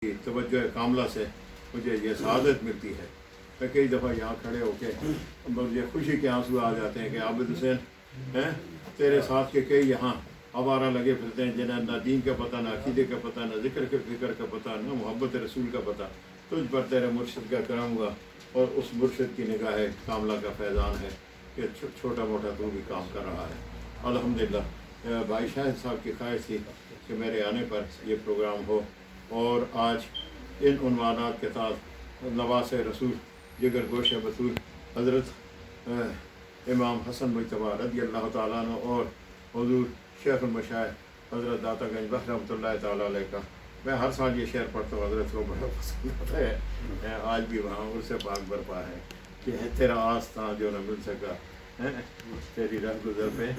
توجہ کاملہ سے مجھے یہ سعادت ملتی ہے. میں کئی دفعہ یہاں کھڑے ہو کے مجھے خوشی کے آنسو آ جاتے ہیں کہ عابد حسین تیرے ساتھ کے کئی یہاں آوارہ لگے پھرتے ہیں جنہیں نہ دین کا پتہ، نہ عقیدے کا پتہ، نہ ذکر کے فکر کا پتہ، نہ محبت رسول کا پتہ. تجھ پر تیرے مرشد کا کرم ہوا اور اس مرشد کی نگاہ کاملہ کا فیضان ہے کہ چھوٹا موٹا تو بھی کام کر رہا ہے. الحمدللہ. بھائی شاہد صاحب کی خواہش تھی کہ میرے آنے پر یہ پروگرام ہو، اور آج ان عنوانات کے ساتھ نواس رسول جگر گوش بطول حضرت امام حسن مجتبیٰ رضی اللہ تعالیٰ عنہ اور حضور شیخ المشائخ حضرت داتا گنج بخش رحمۃ اللہ تعالیٰ علیہ کا میں ہر سال یہ شعر پڑھتا ہوں. حضرت کو بڑا پسند آتا ہے. آج بھی وہاں اس سے پاک برپا ہے کہ تیرا آس تھا جو نہ مل سکا، تیری رہ گزر پہ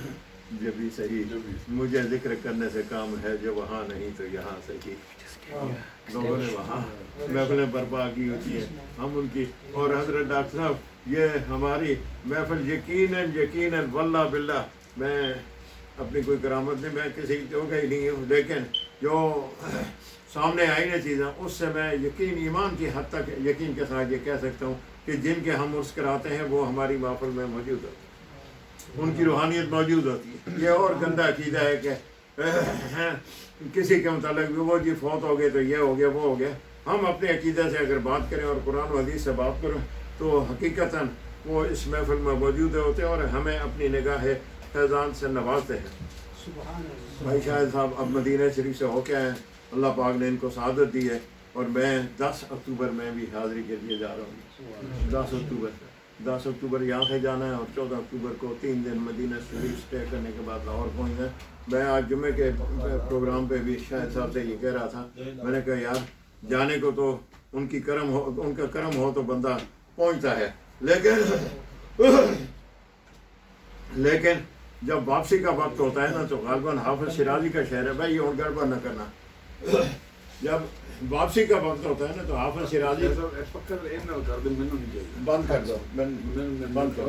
جب بھی صحیح، مجھے ذکر کرنے سے کام ہے جو وہاں نہیں تو یہاں صحیح. لوگوں نے وہاں محفلیں برپا کی ہوتی ہیں، ہم ان کی. اور حضرت ڈاکٹر صاحب یہ ہماری محفل یقیناً واللہ باللہ، میں اپنی کوئی کرامت نہیں، میں کسی جو گئی نہیں ہوں، لیکن جو سامنے آئی نا چیزیں اس سے میں یقین ایمان کی حد تک یقین کے ساتھ یہ کہہ سکتا ہوں کہ جن کے ہم عرس کراتے ہیں وہ ہماری محفل میں موجود ہوتے ہیں، ان کی روحانیت موجود ہوتی ہے. یہ اور گندہ عقیدہ ہے کہ کسی کے متعلق وہ جی فوت ہو گئے تو یہ ہو گیا وہ ہو گیا. ہم اپنے عقیدہ سے اگر بات کریں اور قرآن و حدیث سے بات کریں تو حقیقتاً وہ اس محفل میں موجود ہوتے ہیں اور ہمیں اپنی نگاہ فیضان سے نوازتے ہیں. بھائی شاہد صاحب اب مدینہ شریف سے ہو کے آئے، اللہ پاک نے ان کو سعادت دی ہے، اور میں 10 اکتوبر میں بھی حاضری کے لیے جا رہا ہوں. 10 اکتوبر یہاں سے جانا ہے اور 14 اکتوبر کو 3 دن مدینہ شریف اسٹے کرنے کے بعد لاہور پہنچنا ہے. میں آج جمعے کے پروگرام پہ بھی شاہد صاحب سے یہ کہہ رہا تھا، میں نے کہا یار جانے کو تو ان کا کرم ہو تو بندہ پہنچتا ہے، لیکن جب واپسی کا وقت ہوتا ہے نا تو غالباً حافظ شیرازی کا شعر ہے، بھائی یہ گڑبڑ نہ کرنا، جب واپسی کا وقت ہوتا ہے نا تو حافظ شیرازی بند کر دو، بند کر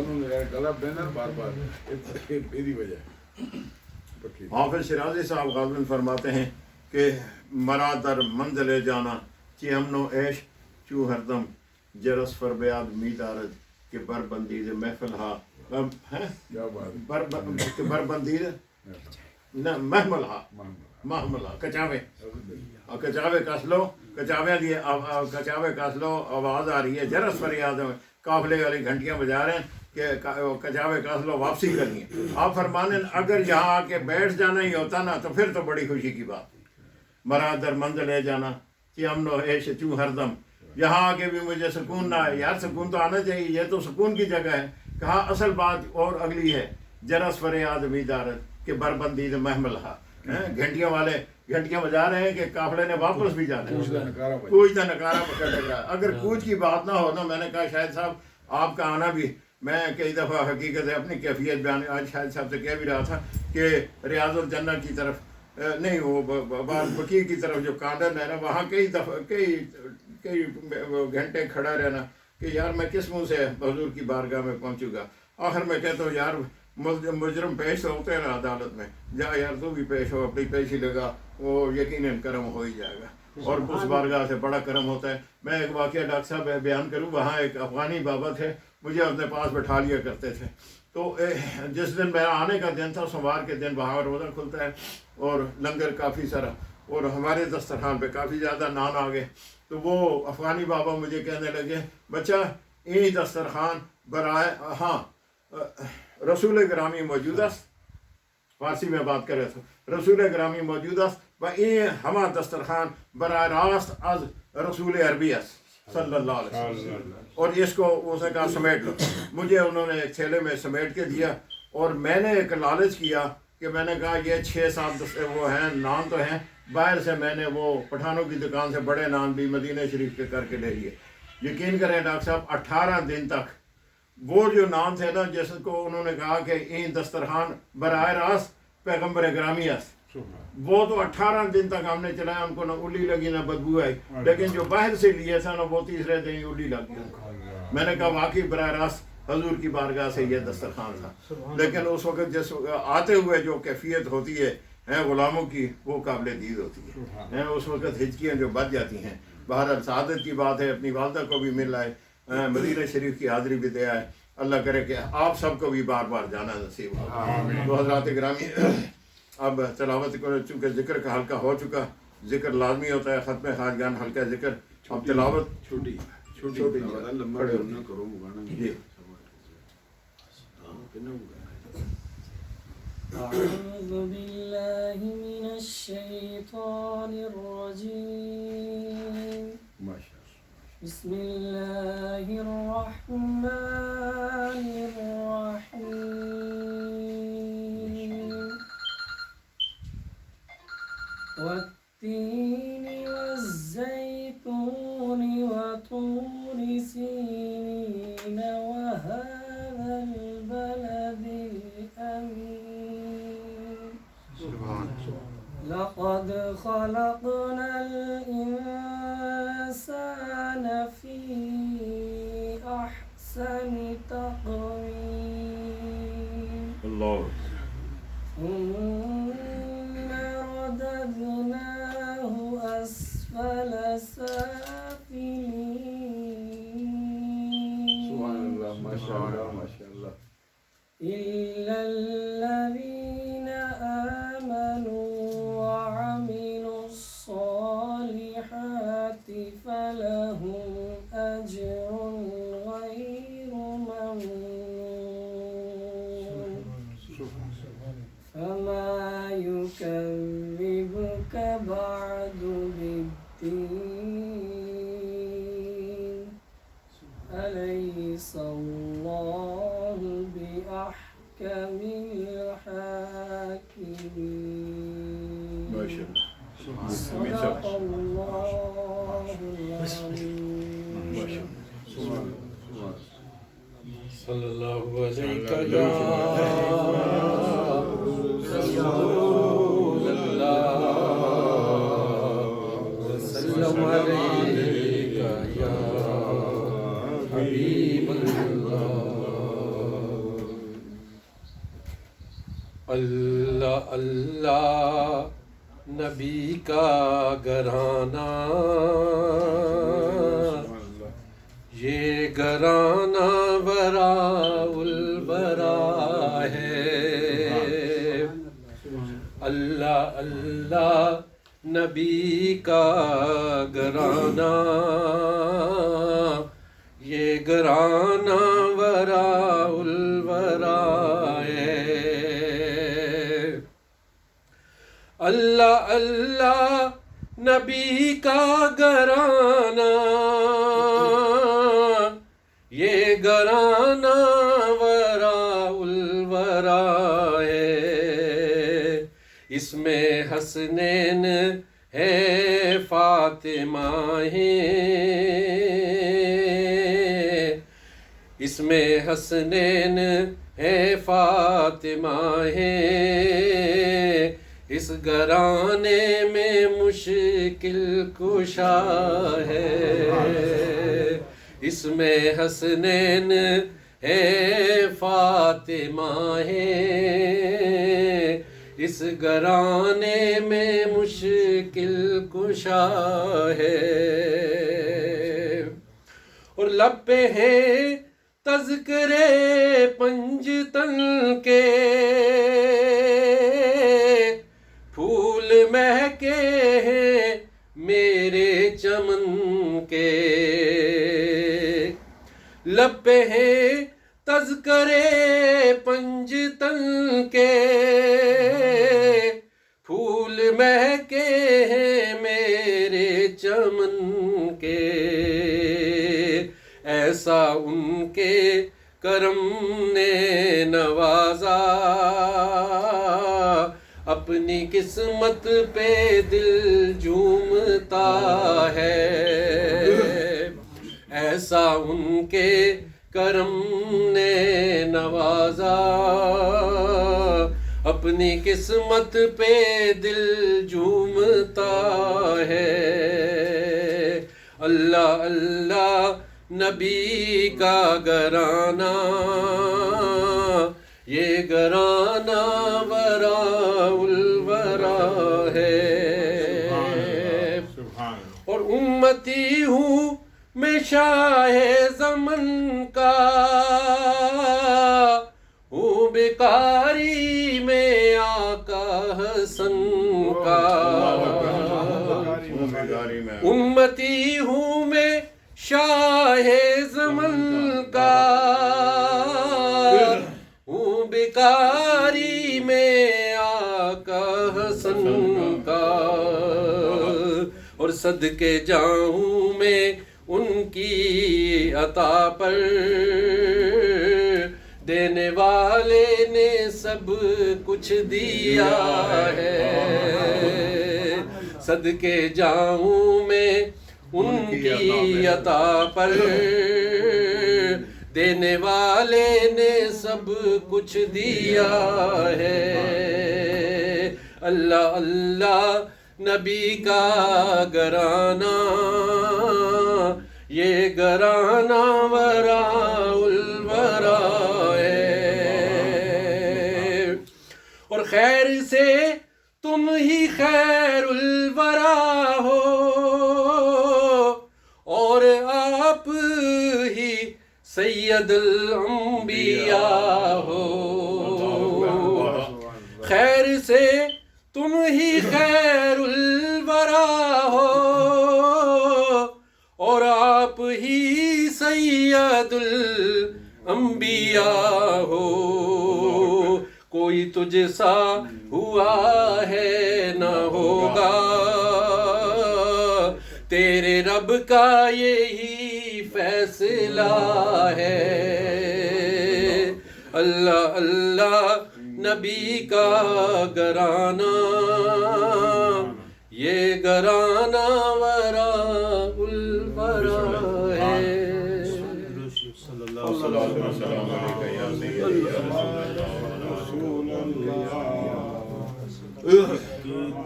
حافظ شیرازی صاحب غالباً فرماتے ہیں کہ مرا در منزل جانا چی امن و عیش چو ہردم جرس فر بیاد می دارد کہ بربندید محفل ہا بربندید نہ محمل ہا کچاوے کس لو، کچاوے کس لو، آواز آ رہی ہے جرس فریاد میں، قافلے والی گھنٹیاں بجا رہے ہیں کہ کچاوے کس لو، واپسی کرنی ہے. آپ فرمانے اگر یہاں آ کے بیٹھ جانا ہی ہوتا نا تو پھر تو بڑی خوشی کی بات. مرا در منزل ہے جانا کہ امن و عیش چوں ہردم، یہاں آ کے بھی مجھے سکون نہ ہے. یار سکون تو آنا چاہیے، یہ تو سکون کی جگہ ہے. کہا اصل بات اور اگلی ہے، جرس فریاد می دارد کہ بربندید محمل ہا، گھنٹیاں والے گھنٹیاں بجا رہے ہیں کہ قافلے نے واپس بھی جانا ہے، کوچ کا نکارہ پکڑ لگ رہا ہے. اگر کوچ کی بات نہ ہو نا، میں نے کہا شاہد صاحب آپ کا آنا بھی، میں کئی دفعہ حقیقت ہے اپنی کیفیت بیان آج شاہد صاحب سے کہہ بھی رہا تھا کہ ریاض الجنہ کی طرف نہیں، وہ بقیع کی طرف جو کانڈن ہے نا، وہاں کئی دفعہ کئی گھنٹے کھڑا رہنا کہ یار میں کس منہ سے حضور کی بارگاہ میں پہنچوں گا. آخر میں کہتا ہوں یار مجرم پیش ہوتے ہیں نا عدالت میں، جا یار تو بھی پیش ہو، اپنی پیشی لگا، وہ یقیناً کرم ہو ہی جائے گا، اور اس بارگاہ سے بڑا کرم ہوتا ہے. میں ایک واقعہ ڈاکٹر صاحب بیان کروں، وہاں ایک افغانی بابا تھے، مجھے اپنے پاس بٹھا لیا کرتے تھے. تو جس دن میرا آنے کا دن تھا، سوموار کے دن وہاں روزہ کھلتا ہے اور لنگر کافی سارا، اور ہمارے دسترخوان پہ کافی زیادہ نان آ گئے. تو وہ افغانی بابا مجھے کہنے لگے، بچہ این دسترخوان برائے ہاں رسول گرامی موجود است، فارسی میں بات کر رہے تھے، رسول گرامی موجود است و این ہما دسترخوان براہ راست از رسول عربی است صلی اللہ علیہ وسلم، اور اس کو اس نے کہا سمیٹ لو. مجھے انہوں نے ایک تھیلے میں سمیٹ کے دیا، اور میں نے ایک لالچ کیا کہ میں نے کہا یہ 6-7 وہ ہیں نان تو ہیں، باہر سے میں نے وہ پٹھانوں کی دکان سے بڑے نان بھی مدینہ شریف کے کر کے لے لیے. یقین کریں ڈاکٹر صاحب 18 دن تک وہ جو نام تھے نا، جس کو انہوں نے کہا کہ این دسترخوان براہ راست پیغمبر گرامی است، وہ تو 18 دن تک ہم نے چلایا، ان کو نہ الی لگی نہ بدبو آئی. لیکن جو باہر سے لیے تھا نا، وہ تیسرے دن ہی الی لگ گیا. میں نے کہا واقعی براہ راست حضور کی بارگاہ سے یہ دسترخوان تھا. لیکن اس وقت جس آتے ہوئے جو کیفیت ہوتی ہے ہیں غلاموں کی وہ قابل دید ہوتی ہے، اس وقت ہچکیاں جو بچ جاتی ہیں۔ بہرحال سعادت کی بات ہے، اپنی والدہ کو بھی مل آئے، مدینہ شریف کی حاضری بھی دے آئے۔ اللہ کرے کہ آپ سب کو بھی بار بار جانا نصیب ہو۔ تو حضرات گرامی، اب تلاوت کو چونکہ ذکر کا حلقہ ہو چکا، ذکر لازمی ہوتا ہے، ختم خواجگان حلقہ ذکر، اب تلاوت چھوٹی لمبا کرو مگانا جی۔ أعوذ بالله من الشيطان الرجيم بسم الله الرحمن الرحيم والتين والزيتون وطور سينين وهذا البلد الأمين لقد خلقنا الإنسان في أحسن تقويم اللہ ثم رددناه أسفل سافلين سبحان اللہ، ماشاء اللہ ماشاء اللہ۔ إلا الذين آمنوا وعملوا الصالحات فلهم أجر غير ممنون فما يكذبك بعد بالدين أليس الله بأحكم الحاكمين ماشاء اللہ۔ صدق الله العظيم صلی اللہ علیہ یا رسول اللہ وسلم علیک یا حبیب اللہ۔ اللہ اللہ نبی کا گھرانہ، یہ گھرانہ براء البراء ہے۔ اللہ اللہ نبی کا گھرانہ، یہ گھرانہ براء البراء ہے۔ اللہ اللہ نبی کا گھرانہ، یہ گھرانہ وراء الوراء ہے۔ اس میں حسنین ہے فاطمہ ہے، اس میں حسنین ہے فاطمہ ہے۔ اس گھرانے میں مشکل کشا ہے، اس میں حسنین ہے فاطمہ ہے۔ اس گھرانے میں مشکل کشا ہے، اور لب پہ ہے تذکرے پنجتن کے، پھول مہکے ہیں میرے چمن کے۔ لب پہ ہیں تذکرے پنجتن کے، پھول مہکے ہیں میرے چمن کے۔ ایسا ان کے کرم نے نوازا، اپنی قسمت پہ دل جھومتا ہے۔ ایسا ان کے کرم نے نوازا، اپنی قسمت پہ دل جھومتا ہے۔ اللہ اللہ نبی کا گھرانہ، یہ گھرانہ وراء الورا امتی ہوں میں شاہ زمن کا، ہوں بیکاری میں آقا حسن کا، امتی ہوں میں شاہ زمن کا، ہوں بیکاری میں آقا حسن کا، اور صدقے جاؤں میں ان کی عطا پر، دینے والے نے سب کچھ دیا ہے، صدقے جاؤں میں ان کی عطا پر، دینے والے نے سب کچھ دیا ہے، اللہ اللہ نبی کا گھرانہ، یہ گھرانہ وراء الورا ہے، اور خیر سے تم ہی خیر الورا ہو، اور آپ ہی سید الانبیاء ہو، خیر سے تم ہی خیر الورا ہو، اور آپ ہی سید الانبیاء ہو، کوئی تجھ سا ہوا ہے نہ ہوگا، تیرے رب کا یہی فیصلہ ہے، اللہ اللہ نبی کا گھرانہ، یہ گھرانہ وراء الورا ہے۔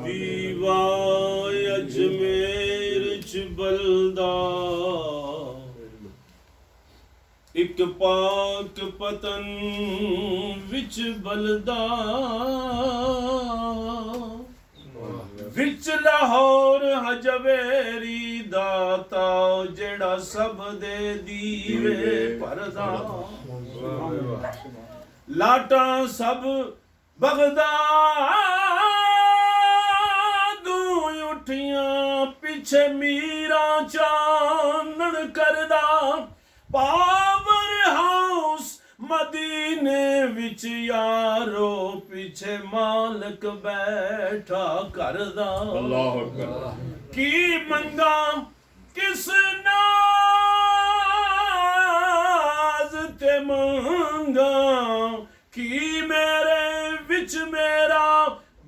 دیوائے اجمیر چ بلدا، ایک پاک پتن وچ بلدا، وچ لاہور ہجویری داتا، جڑا سب دے دیوے پردا، لاٹاں سب بغداد اٹھیاں، پیچھے میرا چانن کردا، پاور ہاؤس مدینے وچ یارو، پیچھے مالک بیٹھا کردا، اللہ اکبر، کی منگا کس ناز تے منگا، کی میرے وچ میرا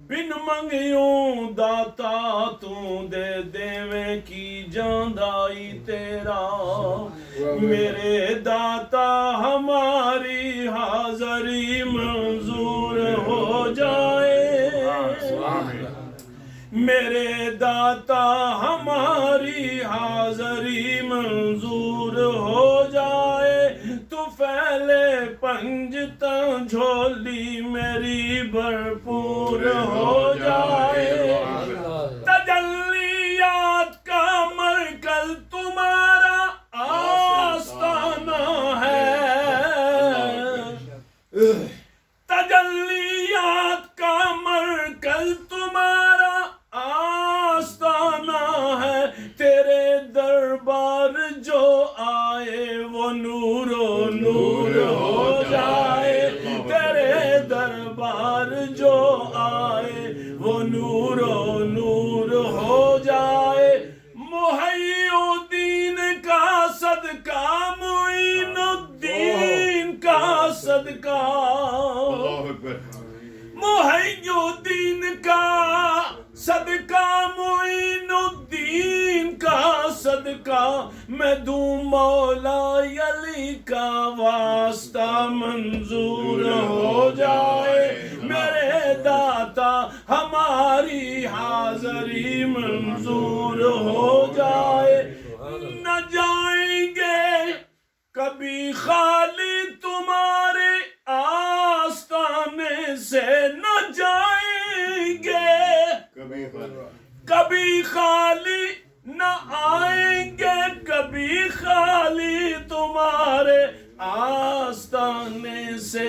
بن منگیوں داتا، تو دے دیویں کی جاندائی تیرا، میرے داتا ہماری حاضری منظور ہو جائے، میرے داتا ہماری حاضری منظور ہو جائے، تو پھیلے پنجتا جھولی میری بھرپور ہو جائے، تجلیات کا مرکز تمہارا آستانہ ہے، تجلیات کا مرکز تمہارا آستانہ ہے، تیرے دربار جو آئے وہ نور و نور ہو جائے، تیرے دربار جو آئے وہ نور و نور ہو جائے، محی الدین کا صدقہ، معین الدین کا صدقہ، محی الدین کا صدقہ، معین الدین کا صدقہ، میں دوں مولا علی کا واسطہ منظور ہو جائے، میرے داتا ہماری حاضری منظور ہو جائے، نہ جائیں گے کبھی خالی تمہارے آستانے سے، نہ جائیں گے کبھی خالی نہ آئیں گے کبھی خالی تمہارے آستانے سے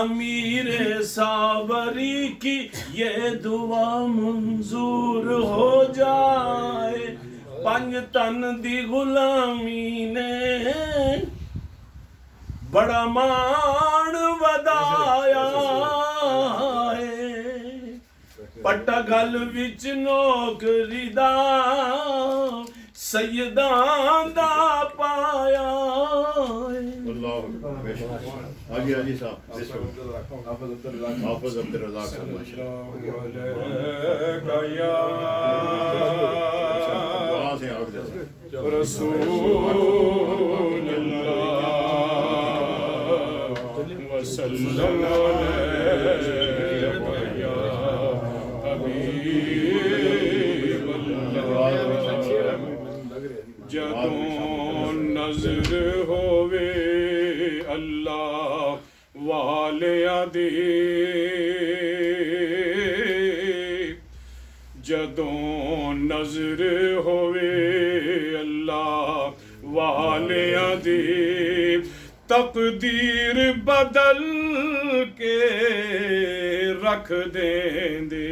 امیر صابری کی یہ دعا منظور ہو جائے پنج تن دی غلامی نے بڑا مان ودایا ہے پٹا گل وچ نوکری دا سیداں دا پایا اللہ حاجی حاجی صاحب حافظ عبدالرزاق وہاں سے آگ جیسا رسول اللہ وسلم علیہ یا حبیب اللہ جدوں نظر ہووے اللہ والیاں دی جدوں نظر ہووے اللہ والیاں دی تقدیر بدل کے رکھ دیں دے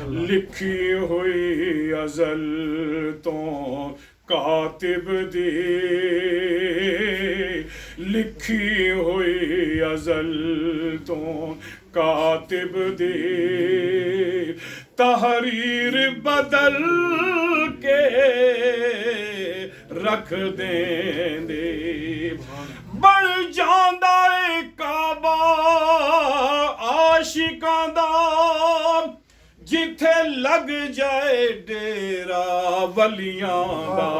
لکھی ہوئی ازل تو کاتب دی لکھی ہوئی ازل تو کاتب دی تحریر بدل کے رکھ دیں دے بڑھ جاندا اے کعبہ عاشقاں دا جتھے لگ جائے ڈیرا ولیاں دا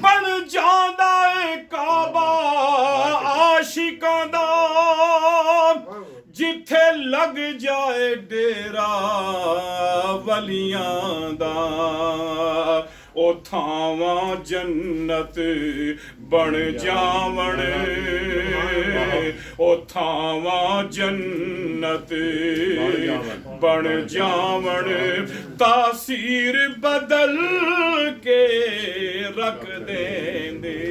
بن جاندا اے کعبہ عاشقاں دا جتھے لگ جائے ڈیرا ولیاں دا او تھاواں جنت بن جاون او تھاواں جنت بن جاون تاثیر بدل کے رکھ دیں دے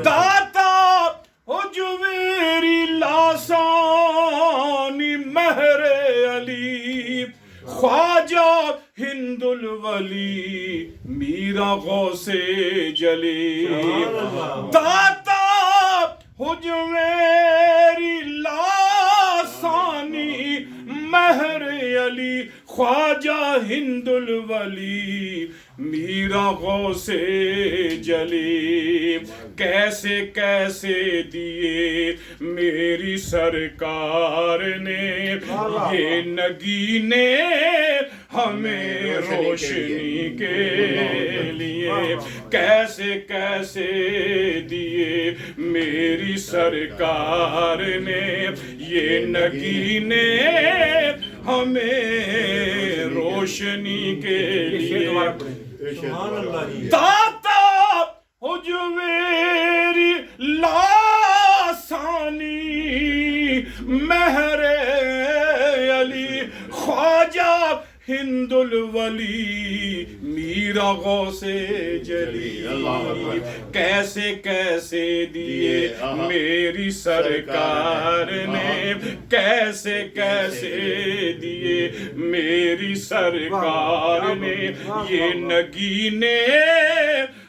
داتا ہو جو میری لاسانی مہر علی خواجہ ہند الولی میرا غوث جلی داتا ہو جو میری لاسانی مہر علی خواجہ ہند الولی میرا غوث جلی کیسے کیسے دیے میری سرکار نے یہ نگینے ہمیں روشنی کے لیے کیسے کیسے دیے میری سرکار نے یہ نگینے ہمیں روشنی کے لیے داتا ہو جو میری لاسانی مہر علی خواجہ ہند الولی میرا غوث جلی کیسے کیسے دیے میری سرکار نے کیسے کیسے دیے میری سرکار نے یہ نگینے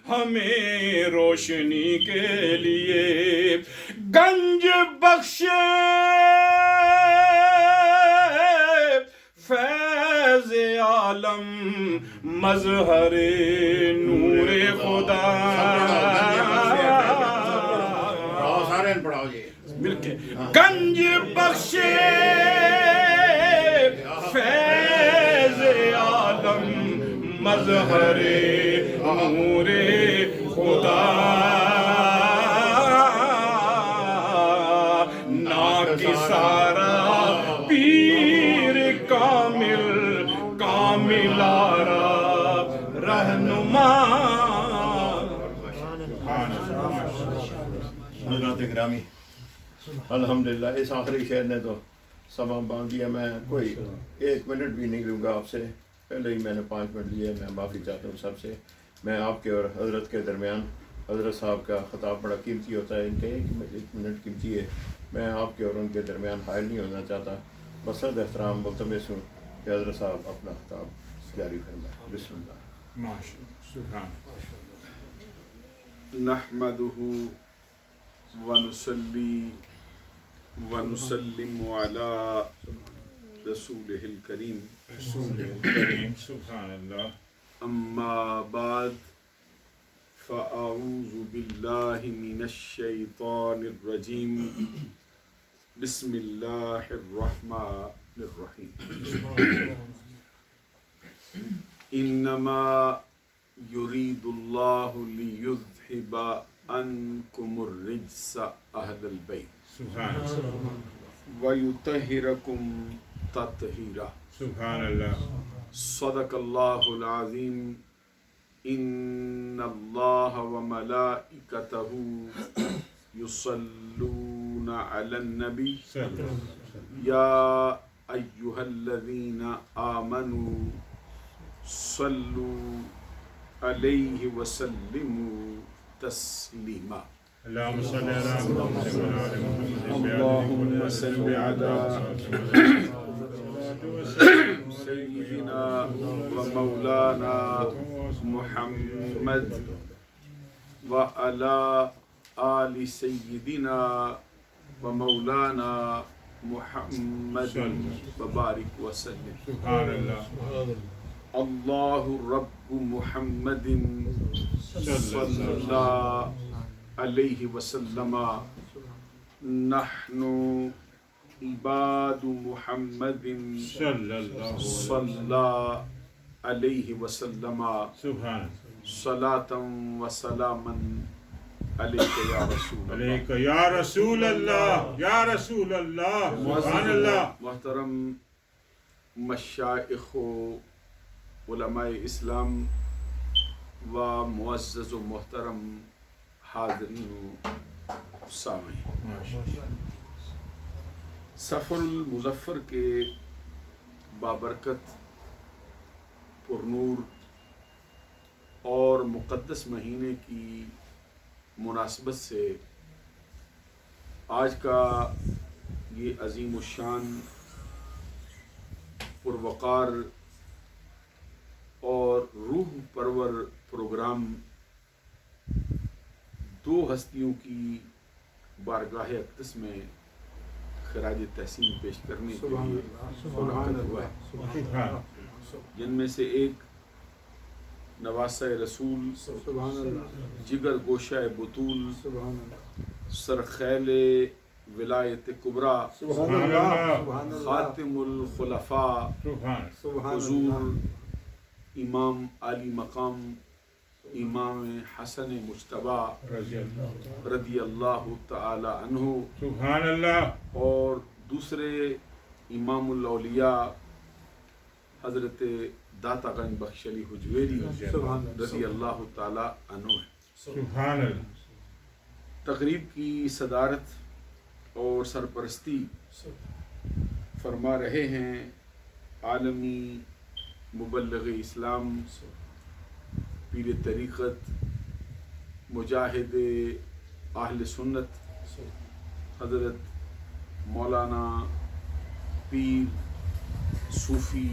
ہمیں روشنی کے لیے گنج بخشے فیض عالم مظہر نور خدا سارے پڑھاؤ جی مل کے گنج بخشے فیض عالم مظہر نور خدا نا کی سارا پیر کامل کاملارا رہنما حضرات گرامی الحمدللہ اس آخری شعر نے تو سما باندھ دیا میں کوئی 1 منٹ بھی نہیں لوں گا آپ سے پہلے ہی میں نے 5 منٹ لیے، میں معافی چاہتا ہوں سب سے. میں آپ کے اور حضرت کے درمیان، حضرت صاحب کا خطاب بڑا قیمتی ہوتا ہے، ان کے 1 منٹ قیمتی ہے. میں آپ کے اور ان کے درمیان حائل نہیں ہونا چاہتا. بصد احترام ملتمس ہوں کہ حضرت صاحب اپنا خطاب جاری فرمائیں. بسم اللہ. نحمده ونصلي ونسلم على رسوله الكريم سبحان اللہ. أما بعد فأعوذ بالله من الشيطان الرجيم بسم الله الرحمن الرحيم. إنما يريد الله ليذهب عنكم الرجس أهل البيت سبحان اللہ. ويطهركم تطهيرا. سبحان اللہ. صدق الله العظيم. إن الله وملائكته يصلون على النبي صلی اللہ علیہ وسلم. يا أيها الذين آمنوا صلوا عليه وسلموا تسليما. اللهم صل على محمد اللهم صل على سيدنا ومولانا محمد وعلى آل سيدنا ومولانا محمد وبارك وسلم. سبحان اللہ. الله رب محمد صلى الله عليه وسلم. نحن عباد محمد صلی اللہ صلى عليه وسلم. سبحان صلاة وسلاما عليك يا رسول الله. علیک یا رسول اللہ، یا رسول اللہ. سبحان اللہ. محترم مشائخ و علماء اسلام و معزز و محترم حاضرین و سامعین، سفر المظفر کے بابرکت، پرنور اور مقدس مہینے کی مناسبت سے آج کا یہ عظیم الشان، پروقار اور روح پرور پروگرام 2 ہستیوں کی بارگاہ اقدس میں خراج تحسین پیش کرنے کے لیے منعقد ہوا ہے، جن میں سے ایک نواسہ رسول، جگر گوشہ بطول، سرخیل ولایت کبریٰ، خاتم الخلفاء، حضور امام علی مقام امام حسن مجتبی رضی اللہ تعالی عنہ، سبحان اللہ. اور دوسرے امام الاولیاء حضرت داتا گنج بخش علی حجویری رضی اللہ تعالی عنہ ہیں. سبحان اللہ. تقریب کی صدارت اور سرپرستی فرما رہے ہیں عالمی مبلغ اسلام، پیر طریقت، مجاہد اہل سنت، حضرت مولانا پیر صوفی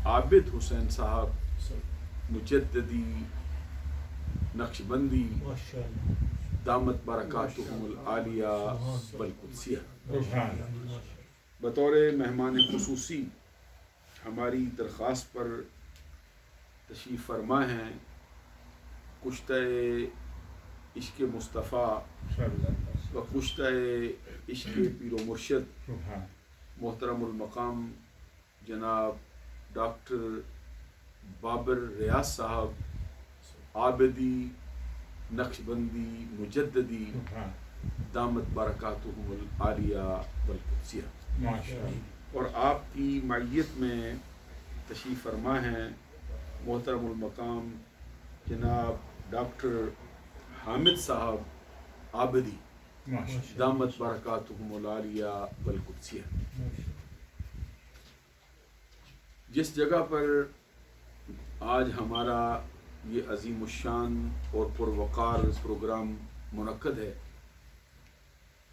عابد حسین صاحب مجددی نقشبندی دامت برکاتہم العالیہ والقدسیہ. سبحان اللہ. بطور مہمان خصوصی ہماری درخواست پر تشریف فرما ہیں کشتہ عشق مصطفیٰ و کشتہ عشق پیر و مرشد محترم المقام جناب ڈاکٹر بابر ریاض صاحب عابدی نقشبندی مجددی دامت برکاتہم العالیہ والقدسیہ. اور آپ کی معیت میں تشریف فرما ہیں محترم المقام جناب ڈاکٹر حامد صاحب عابدی دامت برکاتہم العالیہ والقدسیہ. جس جگہ پر آج ہمارا یہ عظیم الشان اور پروقار پروگرام منعقد ہے،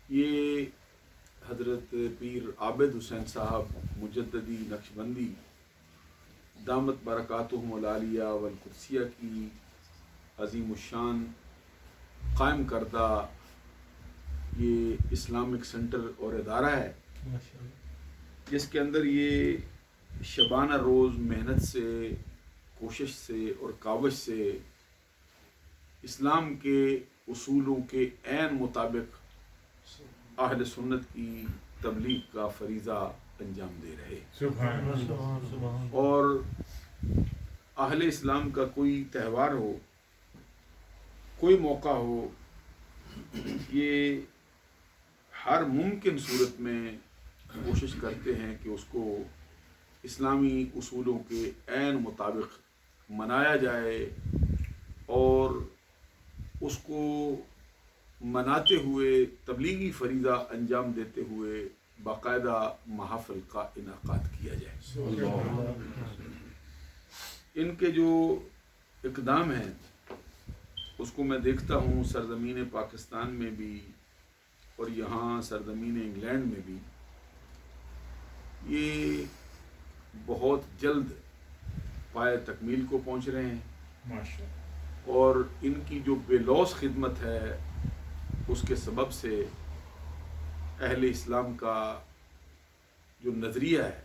یہ حضرت پیر عابد حسین صاحب مجددی نقشبندی دامت برکاتہم العالیہ والقدسیہ کی عظیم الشان قائم کردہ یہ اسلامک سینٹر اور ادارہ ہے، جس کے اندر یہ شبانہ روز محنت سے، کوشش سے اور کاوش سے اسلام کے اصولوں کے عین مطابق اہل سنت کی تبلیغ کا فریضہ انجام دے رہے۔ سبحان اللہ۔ اور اہل اسلام کا کوئی تہوار ہو، کوئی موقع ہو، یہ ہر ممکن صورت میں کوشش کرتے ہیں کہ اس کو اسلامی اصولوں کے عین مطابق منایا جائے، اور اس کو مناتے ہوئے تبلیغی فریضہ انجام دیتے ہوئے باقاعدہ محافل کا انعقاد کیا جائے۔ ان کے جو اقدام ہیں اس کو میں دیکھتا ہوں سرزمین پاکستان میں بھی اور یہاں سرزمین انگلینڈ میں بھی، یہ بہت جلد پائے تکمیل کو پہنچ رہے ہیں، ماشاءاللہ۔ اور ان کی جو بے لوث خدمت ہے اس کے سبب سے اہل اسلام کا جو نظریہ ہے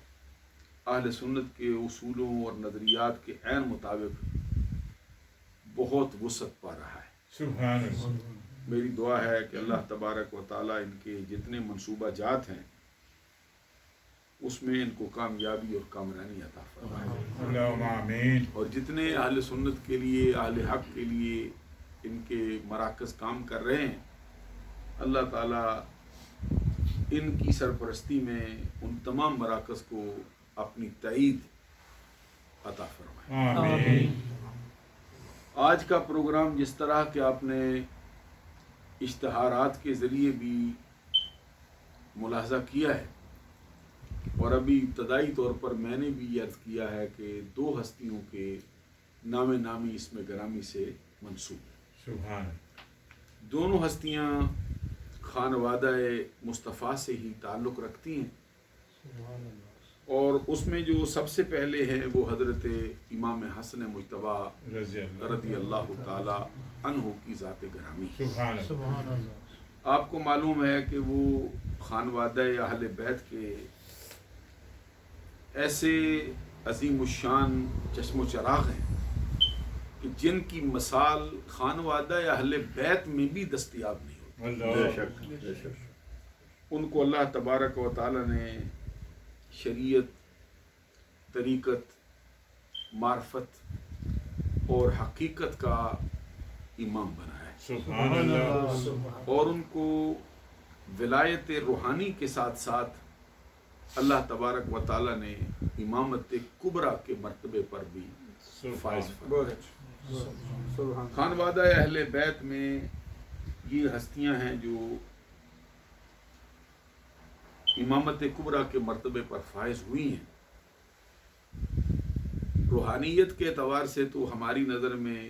اہل سنت کے اصولوں اور نظریات کے عین مطابق بہت وسعت پا رہا ہے۔ سبحان اللہ۔ میری دعا ہے کہ اللہ تبارک و تعالیٰ ان کے جتنے منصوبہ جات ہیں اس میں ان کو کامیابی اور کامرانی عطا فرمائے، اللہم آمین۔ اور جتنے اہل سنت کے لیے، اہل حق کے لیے ان کے مراکز کام کر رہے ہیں، اللہ تعالیٰ ان کی سرپرستی میں ان تمام مراکز کو اپنی تائید عطا فرمائے۔ آمین۔ آج کا پروگرام جس طرح کہ آپ نے اشتہارات کے ذریعے بھی ملاحظہ کیا ہے، اور ابھی ابتدائی طور پر میں نے بھی عرض کیا ہے کہ دو ہستیوں کے نام نامی اسم گرامی سے منسوب ہے۔ سبحان اللہ۔ دونوں ہستیاں خانوادہ مصطفیٰ سے ہی تعلق رکھتی ہیں، اور اس میں جو سب سے پہلے ہیں وہ حضرت امام حسن مجتبی رضی اللہ تعالی عنہ کی ذات گرامی ہے۔ سبحان اللہ۔ آپ کو معلوم ہے کہ وہ خانوادہ اہل بیت کے ایسے عظیم الشان چشم و چراغ ہیں کہ جن کی مثال خانوادہ اہل بیت میں بھی دستیاب نہیں ہوتی۔ اللہ۔ بے شک بے شک۔ ان کو اللہ تبارک و تعالی نے شریعت، طریقت، معرفت اور حقیقت کا امام بنایا ہے، سبحان اللہ۔ اور ان کو ولایت روحانی کے ساتھ ساتھ اللہ تبارک و تعالی نے امامت کبریٰ کے مرتبے پر بھی فائز فرمایا۔ خانوادہ اہل بیت میں یہ ہستیاں ہیں جو امامت کبریٰ کے مرتبے پر فائز ہوئی ہیں۔ روحانیت کے اعتبار سے تو ہماری نظر میں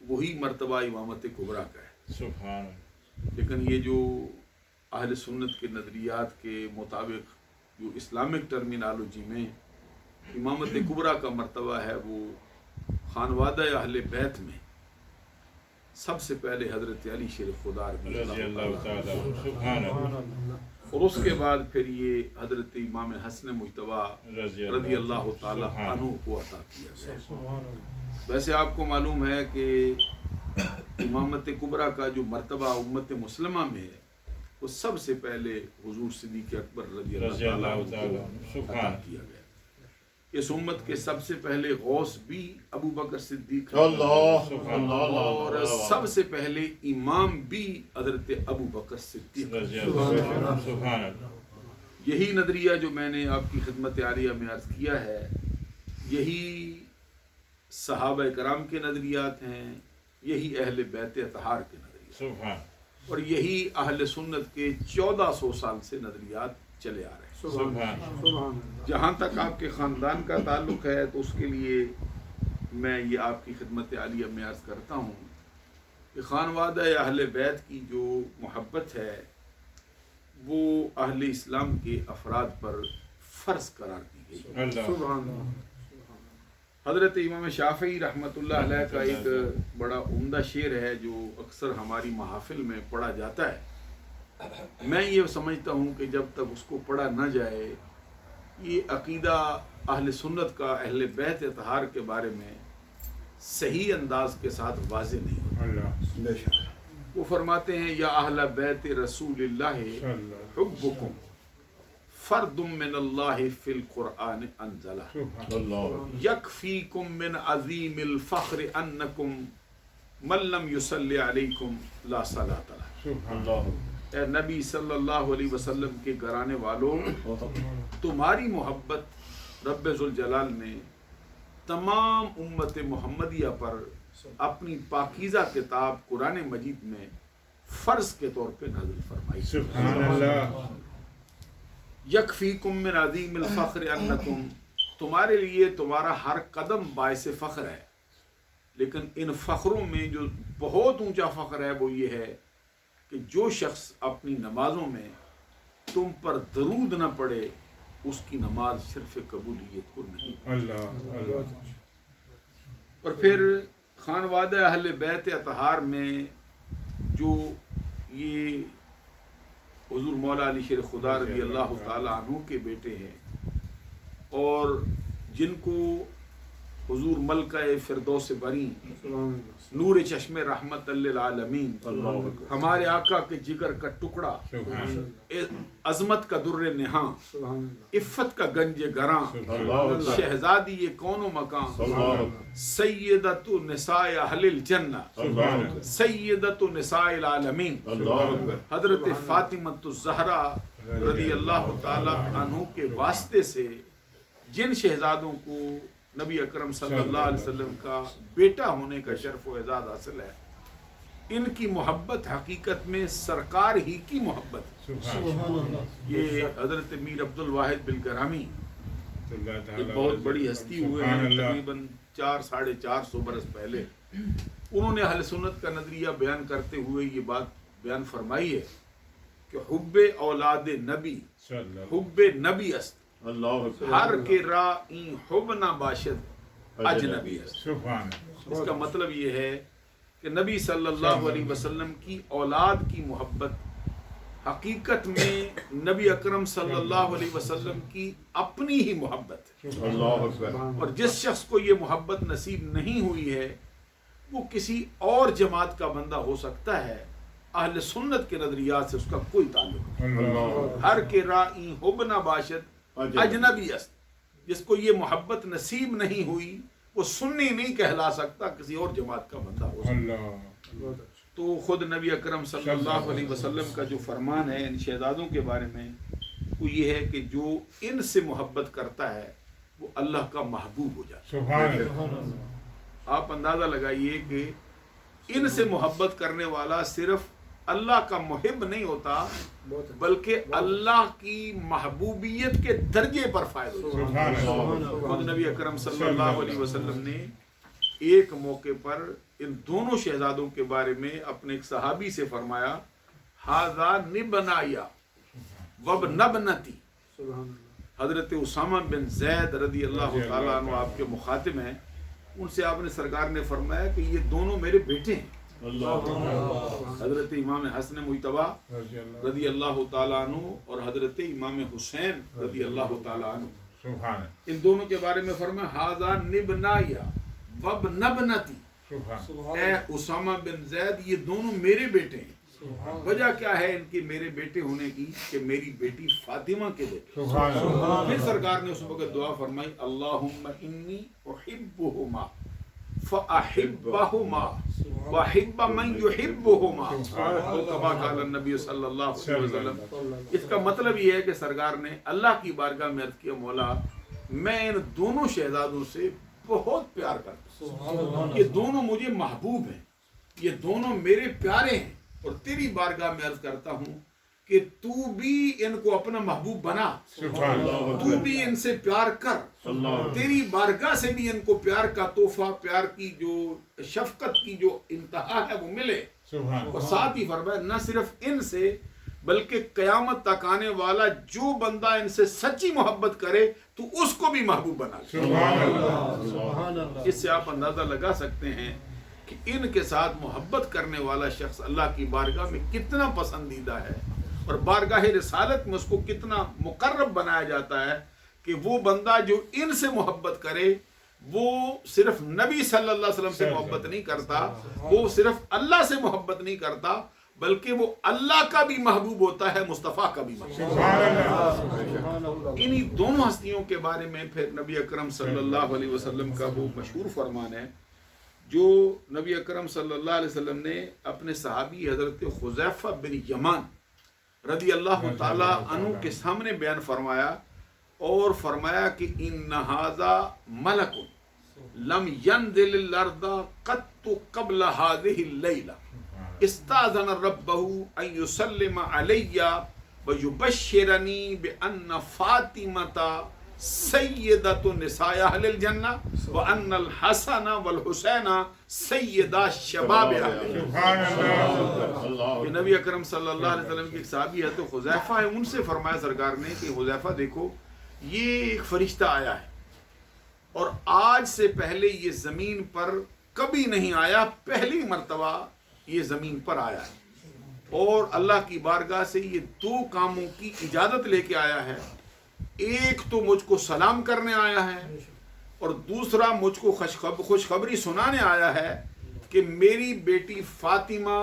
وہی مرتبہ امامت کبریٰ کا ہے، سبحان اللہ۔ لیکن یہ جو اہل سنت کے نظریات کے مطابق جو اسلامک ٹرمینالوجی میں امامت کبریٰ کا مرتبہ ہے، وہ خانوادہ اہل بیت میں سب سے پہلے حضرت علی شیر خدا رضی اللہ تعالیٰ عنہ۔ سبحان اللہ۔ اور اس کے بعد پھر یہ حضرت امام حسن مجتبی رضی اللہ تعالیٰ عنہ کو عطا کیا گیا۔ ویسے آپ کو معلوم ہے کہ امامت کبریٰ کا جو مرتبہ امت مسلمہ میں ہے وہ سب سے پہلے حضور صدیق اکبر رضی اللہ تعالیٰ عنہ کو عطا کیا گیا۔ اس امت کے سب سے پہلے غوث بھی ابو بکر صدیق ہیں، اللہ اور سب سے پہلے امام بھی حضرت ابو بکر صدیق ہیں۔ رضی اللہ۔ سبحان اللہ۔ یہی نظریہ جو میں نے آپ کی خدمت عالیہ میں عرض کیا ہے، یہی صحابہ کرام کے نظریات ہیں، یہی اہل بیت اطہار کے نظریات، سبحان۔ اور یہی اہل سنت کے 1400 سال سے نظریات چلے آ رہے ہیں۔ سبحان جہاں تک آپ کے خاندان کا تعلق ہے تو اس کے لیے میں یہ آپ کی خدمت عالیہ میں عرض کرتا ہوں کہ خانوادہ اہل بیت کی جو محبت ہے وہ اہل اسلام کے افراد پر فرض قرار دی گئی۔ اللہ حضرت امام شافعی رحمۃ اللہ علیہ کا ایک بڑا عمدہ شعر ہے جو اکثر ہماری محافل میں پڑھا جاتا ہے۔ میں یہ سمجھتا ہوں کہ جب تک اس کو پڑھا نہ جائے یہ عقیدہ اہل سنت کا اہل بیت اطہار کے بارے میں صحیح انداز کے ساتھ واضح نہیں ہوتا۔ اللہ وہ فرماتے ہیں یا اہل بیت رسول اللہ حبکم فرد من اللہ فی القرآن انزلہ یکفیکم من عظیم الفخر انکم من لم یصلی علیکم لا صلاۃ لہ۔ اے نبی صلی اللہ علیہ وسلم کے گھرانے والوں، تمہاری محبت رب ذوالجلال نے تمام امت محمدیہ پر اپنی پاکیزہ کتاب قرآن مجید میں فرض کے طور پہ نازل فرمائی۔ سبحان اللہ یکفیکم من عظیم الفخر انکم، تمہارے لیے تمہارا ہر قدم باعث فخر ہے، لیکن ان فخروں میں جو بہت اونچا فخر ہے وہ یہ ہے کہ جو شخص اپنی نمازوں میں تم پر درود نہ پڑے اس کی نماز صرف قبولیت کو نہیں۔ اللہ اور پھر خانوادہ اہل بیت اطہار میں جو یہ حضور مولا علی شیر خدا رضی اللہ تعالیٰ عنہ کے بیٹے ہیں اور جن کو حضور ملکہ فردوس بری نور چشم رحمت للعالمین ہمارے آقا کے جگر کا ٹکڑا، عظمت کا در نہاں، عفت کا گنج گراں، شہزادی کون و مکان، سیدۃ نساء اہل الجنہ، سیدۃ نساء العالمین، حضرت فاطمۃ الزہرا رضی اللہ تعالی عنہ کے واسطے سے جن شہزادوں کو نبی اکرم صلی اللہ علیہ وسلم کا بیٹا ہونے کا شرف و اعزاز حاصل ہے، ان کی محبت حقیقت میں سرکار ہی کی محبت ہے۔ یہ حضرت میر عبد الواحد بالگرامی ایک بہت بڑی ہستی ہوئے ہیں، تقریباً 400-450 برس پہلے انہوں نے اہل سنت کا نظریہ بیان کرتے ہوئے یہ بات بیان فرمائی ہے کہ حب اولاد نبی حب نبی است، ہر کے رائی حب نہ باشد اجنبی است۔ اس کا مطلب یہ ہے کہ نبی صلی اللہ علیہ وسلم کی اولاد کی محبت حقیقت میں نبی اکرم صلی اللہ علیہ وسلم کی اپنی ہی محبت ہے، اور جس شخص کو یہ محبت نصیب نہیں ہوئی ہے وہ کسی اور جماعت کا بندہ ہو سکتا ہے، اہل سنت کے نظریات سے اس کا کوئی تعلق نہیں۔ ہر کے رائی حب نہ باشد اجنبی است، جس کو یہ محبت نصیب نہیں ہوئی وہ سنی نہیں کہلا سکتا، کسی اور جماعت کا بندہ ہو سکتا۔ تو خود نبی اکرم صلی اللہ علیہ وسلم کا جو فرمان ہے ان شہزادوں کے بارے میں وہ یہ ہے کہ جو ان سے محبت کرتا ہے وہ اللہ کا محبوب ہو جاتا ہے۔ آپ اندازہ لگائیے کہ ان سے محبت کرنے والا صرف اللہ کا محب نہیں ہوتا بلکہ اللہ کی محبوبیت کے درجے پر فائد ہوتا ہے۔ خود نبی اکرم صلی اللہ علیہ وسلم نے ایک موقع پر ان دونوں شہزادوں کے بارے میں اپنے ایک صحابی سے فرمایا ھذا نبنایا وابنبنتی۔ حضرت اسامہ بن زید رضی اللہ تعالیٰ عنہ آپ کے مخاطب ہیں، ان سے آپ نے سرکار نے فرمایا کہ یہ دونوں میرے بیٹے ہیں۔ حضرت امام حسن مجتبی رضی اللہ تعالیٰ عنہ اور حضرت امام حسین رضی اللہ تعالیٰ عنہ، ان دونوں کے بارے میں فرمایا ھذا نبنایا وابنبنتی، اے اسامہ بن زید یہ دونوں میرے بیٹے ہیں۔ وجہ کیا ہے ان کے میرے بیٹے ہونے کی؟ کہ میری بیٹی فاطمہ کے بیٹے۔ پھر سرکار نے اس وقت دعا فرمائی اللہم انی احبہما فاحبہما واحب من یحبہما، کما قال النبی صلی اللہ علیہ وسلم۔ اس کا مطلب یہ ہے کہ سرکار نے اللہ کی بارگاہ میں عرض کیا مولا میں ان دونوں شہزادوں سے بہت پیار کرتا ہوں، یہ دونوں مجھے محبوب ہیں، یہ دونوں میرے پیارے ہیں، اور تیری بارگاہ میں عرض کرتا ہوں کہ تو بھی ان کو اپنا محبوب بنا، تو بھی ان سے پیار کر، تیری بارگاہ سے بھی ان کو پیار کا تحفہ، پیار کی جو شفقت کی جو انتہا ہے وہ ملے۔ اور ساتھ ہی فرمایا نہ صرف ان سے بلکہ قیامت تک آنے والا جو بندہ ان سے سچی محبت کرے تو اس کو بھی محبوب بنا لے۔ اس سے آپ اندازہ لگا سکتے ہیں کہ ان کے ساتھ محبت کرنے والا شخص اللہ کی بارگاہ میں کتنا پسندیدہ ہے، اور بارگاہ رسالت میں اس کو کتنا مقرب بنایا جاتا ہے کہ وہ بندہ جو ان سے محبت کرے وہ صرف نبی صلی اللہ علیہ وسلم سے محبت نہیں کرتا، وہ صرف اللہ سے محبت نہیں کرتا، بلکہ وہ اللہ کا بھی محبوب ہوتا ہے، مصطفیٰ کا بھی محبوب۔ انہی دونوں ہستیوں کے بارے میں پھر نبی اکرم صلی اللہ علیہ وسلم کا وہ مشہور فرمان ہے جو نبی اکرم صلی اللہ علیہ وسلم نے اپنے صحابی حضرت حذیفہ بن یمان رضی اللہ تعالی عنہ کے سامنے بیان فرمایا، اور فرمایا کہ ان ھذا ملک لم ينزل الارض قط قبل هذه الليلہ استاذن ربه ان يسلم علی ويبشرنی بان فاطمة سیدۃ نساء اہل الجنہ وان الحسن والحسین سیدا شباب اہل الجنہ۔ کہ نبی اکرم صلی اللہ علیہ وسلم کے ایک صحابی ہے تو حذیفہ ہے، ان سے فرمایا سرکار نے کہ حذیفہ دیکھو یہ ایک فرشتہ آیا ہے اور آج سے پہلے یہ زمین پر کبھی نہیں آیا، پہلی مرتبہ یہ زمین پر آیا ہے، اور اللہ کی بارگاہ سے یہ دو کاموں کی اجازت لے کے آیا ہے۔ ایک تو مجھ کو سلام کرنے آیا ہے، اور دوسرا مجھ کو خوشخبری سنانے آیا ہے کہ میری بیٹی فاطمہ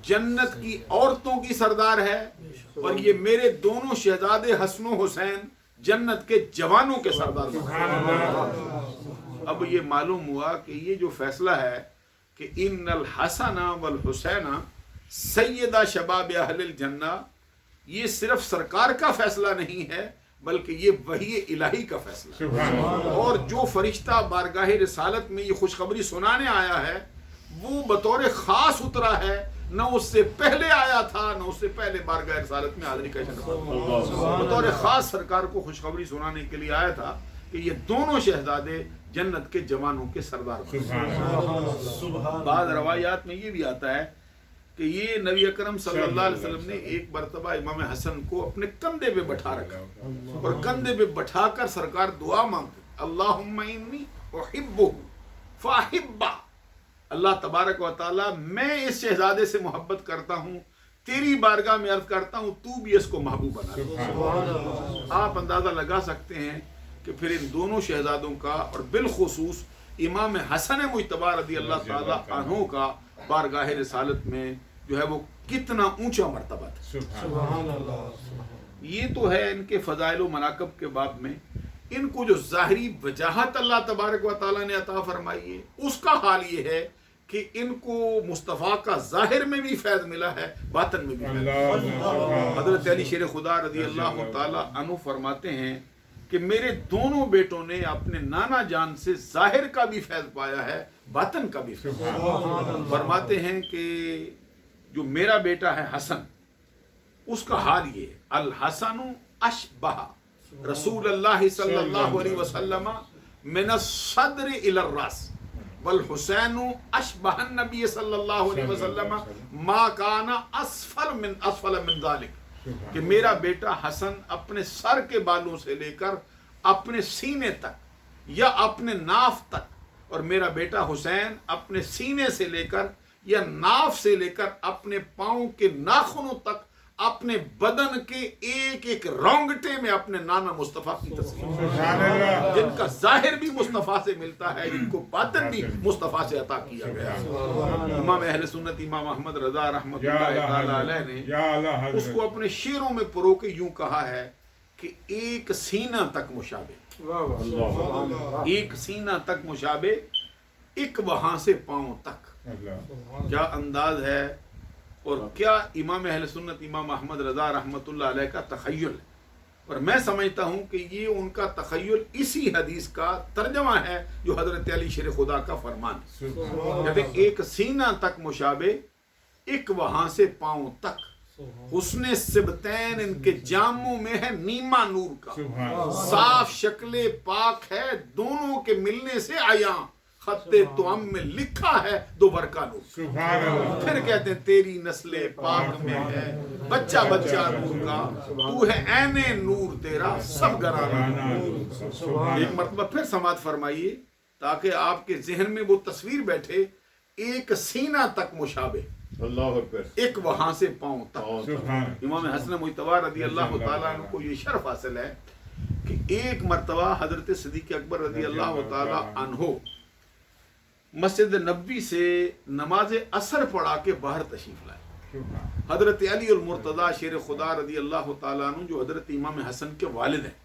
جنت کی عورتوں کی سردار ہے، اور یہ میرے دونوں شہزادے حسن و حسین جنت کے جوانوں کے سردار ہیں۔ اب یہ معلوم ہوا کہ یہ جو فیصلہ ہے کہ ان الحسن والحسین سیدہ شباب اہل الجنہ، یہ صرف سرکار کا فیصلہ نہیں ہے بلکہ یہ وحی الہی کا فیصلہ ہے، اور جو فرشتہ بارگاہ رسالت میں یہ خوشخبری سنانے آیا ہے وہ بطور خاص اترا ہے، نہ اس سے پہلے آیا تھا نہ اس سے پہلے بارگاہ رسالت میں حاضری کا شرف، بطور خاص سرکار کو خوشخبری سنانے کے لیے آیا تھا کہ یہ دونوں شہزادے جنت کے جوانوں کے سردار بنے۔ بعض روایات میں یہ بھی آتا ہے کہ یہ نبی اکرم صلی اللہ علیہ وسلم نے ایک مرتبہ امام حسن کو اپنے کندھے پہ بٹھا رکھا، اور کندھے پہ بٹھا کر سرکار دعا مانگتے، اللہم انی احبہ فاحبہ، اللہ تبارک و تعالی میں اس شہزادے سے محبت کرتا ہوں، تیری بارگاہ میں عرض کرتا ہوں تو بھی اس کو محبوب بنا لے۔ آپ اندازہ لگا سکتے ہیں کہ پھر ان دونوں شہزادوں کا اور بالخصوص امام حسن مجتبی رضی اللہ تعالی عنہ کا بارگاہ رسالت میں جو ہے وہ کتنا اونچا مرتبہ تھا۔ یہ تو ہے ان کے فضائل و مناقب کے باب میں۔ ان کو جو ظاہری وجاہت اللہ تبارک و تعالی نے عطا فرمائی ہے، اس کا حال یہ ہے کہ ان کو مصطفیٰ کا ظاہر میں بھی فیض ملا ہے، باطن میں بھی فیض ملا ہے۔ حضرت علی شیر خدا رضی اللہ تعالی عنہ فرماتے ہیں کہ میرے دونوں بیٹوں نے اپنے نانا جان سے ظاہر کا بھی فیض پایا ہے، باطن کا بھی فیض۔ فرماتے ہیں کہ جو میرا بیٹا ہے حسن، اس کا حال یہ ہے، الحسن اشبہ رسول اللہ صلی اللہ علیہ وسلم من الصدر الى الراس، والحسین اشبہ النبی صلی اللہ علیہ وسلم ما کان اسفل من ذلك، کہ میرا بیٹا حسن اپنے سر کے بالوں سے لے کر اپنے سینے تک یا اپنے ناف تک، اور میرا بیٹا حسین اپنے سینے سے لے کر یا ناف سے لے کر اپنے پاؤں کے ناخنوں تک اپنے بدن کے ایک ایک رونگٹے میں اپنے نانا مصطفیٰ کی تصویر، جن کا ظاہر بھی مصطفیٰ سے ملتا ہے، جن کو باطن بھی مصطفیٰ سے عطا کیا گیا۔ امام اہل سنت امام احمد رضا رحمۃ اللہ تعالی علیہ نے اس کو اپنے شعروں میں پرو کے یوں کہا ہے کہ ایک سینہ تک مشابہ، ایک سینہ تک مشابہ، ایک وہاں سے پاؤں تک۔ کیا انداز ہے اور کیا امام اہل سنت امام احمد رضا رحمۃ اللہ علیہ کا تخیل ہے، اور میں سمجھتا ہوں کہ یہ ان کا تخیل اسی حدیث کا ترجمہ ہے جو حضرت علی شیر خدا کا فرمان ہے، کہتے ہیں ایک سینہ تک مشابہ، ایک وہاں سے پاؤں تک، حسن سبتین ان کے جاموں میں ہے نیما نور کا، سبحان صاف شکل پاک ہے دونوں کے ملنے سے عیاں، خط توام میں لکھا ہے دو برکا نور۔ سبحان اللہ، پھر کہتے ہیں تیری نسل پاک میں ہے بچہ بچہ نور کا، تو ہے عین نور تیرا سب گرانا۔ ایک مرتبہ پھر سماعت فرمائیے تاکہ آپ کے ذہن میں وہ تصویر بیٹھے، ایک سینہ تک مشابہ، اللہ اکبر، ایک وہاں سے پاؤں تک۔ سبحان امام حسن مجتبی رضی اللہ تعالیٰ عنہ کو یہ شرف حاصل ہے کہ ایک مرتبہ حضرت صدیق اکبر رضی اللہ تعالیٰ عنہ مسجد نبوی سے نماز عصر پڑھا کے باہر تشریف لائے۔ سبحان حضرت علی المرتضی شیر خدا رضی اللہ تعالیٰ عنہ جو حضرت امام حسن کے والد ہیں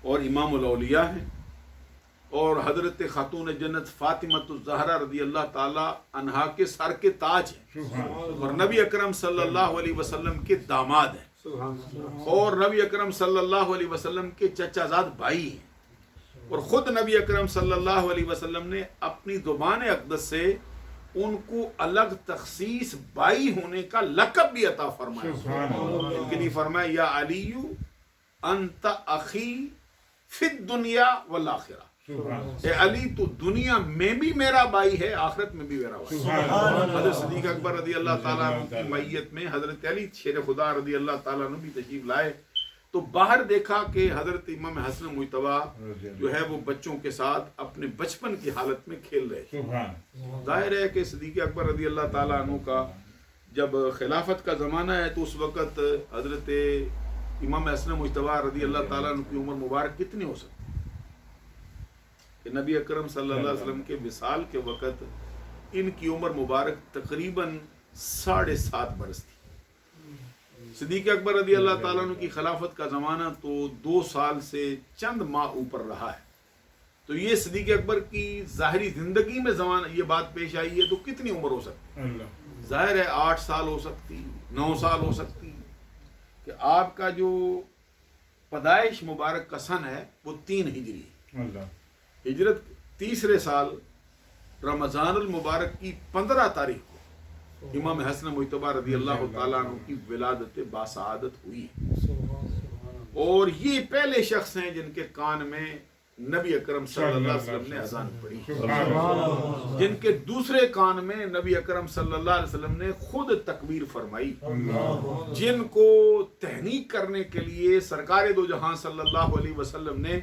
اور امام الاولیاء ہیں، اور حضرت خاتون جنت فاطمۃ الزہرا رضی اللہ تعالیٰ عنہا کے سر کے تاج ہیں، سبحان اور نبی اکرم صلی اللہ علیہ وسلم کے داماد ہیں، اور نبی اکرم صلی اللہ علیہ وسلم کے چچا زاد بھائی ہیں، اور خود نبی اکرم صلی اللہ علیہ وسلم نے اپنی زبان اقدس سے ان کو الگ تخصیص بائی ہونے کا لقب بھی عطا فرمایا۔ سبحان اللہ، ان کے لیے فرمایا یا علی انت اخی فی الدنیا والآخرہ، سبحان اے علی تو دنیا میں بھی میرا بھائی ہے، آخرت میں بھی میرا بھائی ہے۔ سبحان اللہ، حضرت صدیق اکبر رضی اللہ تعالیٰ عنہ کی میت میں حضرت علی شیر خدا رضی اللہ تعالیٰ عنہ بھی تشریف لائے تو باہر دیکھا کہ حضرت امام حسن مجتبی جو ہے وہ بچوں کے ساتھ اپنے بچپن کی حالت میں کھیل رہے تھے۔ سبحان ظاہر ہے کہ صدیق اکبر رضی اللہ تعالیٰ عنہ کا جب خلافت کا زمانہ ہے تو اس وقت حضرت امام حسن مجتبی رضی اللہ تعالیٰ عنہ کی عمر مبارک کتنی ہو سکتی کہ نبی اکرم صلی اللہ علیہ وسلم کے وصال کے وقت ان کی عمر مبارک تقریباً 7.5 برس تھی۔ صدیق اکبر رضی اللہ تعالیٰ عنہ کی خلافت کا زمانہ تو 2 سال سے چند ماہ اوپر رہا ہے، تو یہ صدیق اکبر کی ظاہری زندگی میں زمانہ یہ بات پیش آئی ہے تو کتنی عمر ہو سکتی؟ اللہ، ظاہر ہے 8 سال ہو سکتی، 9 سال ہو سکتی، کہ آپ کا جو پیدائش مبارک کا سن ہے وہ 3 ہجری ہے۔ اللہ، ہجرت تیسرے سال رمضان المبارک کی 15 تاریخ کو امام حسن مجتبی رضی اللہ تعالیٰ عنہ کی ولادت باسعادت ہوئی ہے، اور یہ پہلے شخص ہیں جن کے کان میں نبی اکرم صلی اللہ علیہ وسلم نے اذان پڑھی، سبحان اللہ، جن کے دوسرے کان میں نبی اکرم صلی اللہ علیہ وسلم نے خود تکبیر فرمائی، اللہ، جن کو تحنیک کرنے کے لیے سرکار دو جہاں صلی اللہ علیہ وسلم نے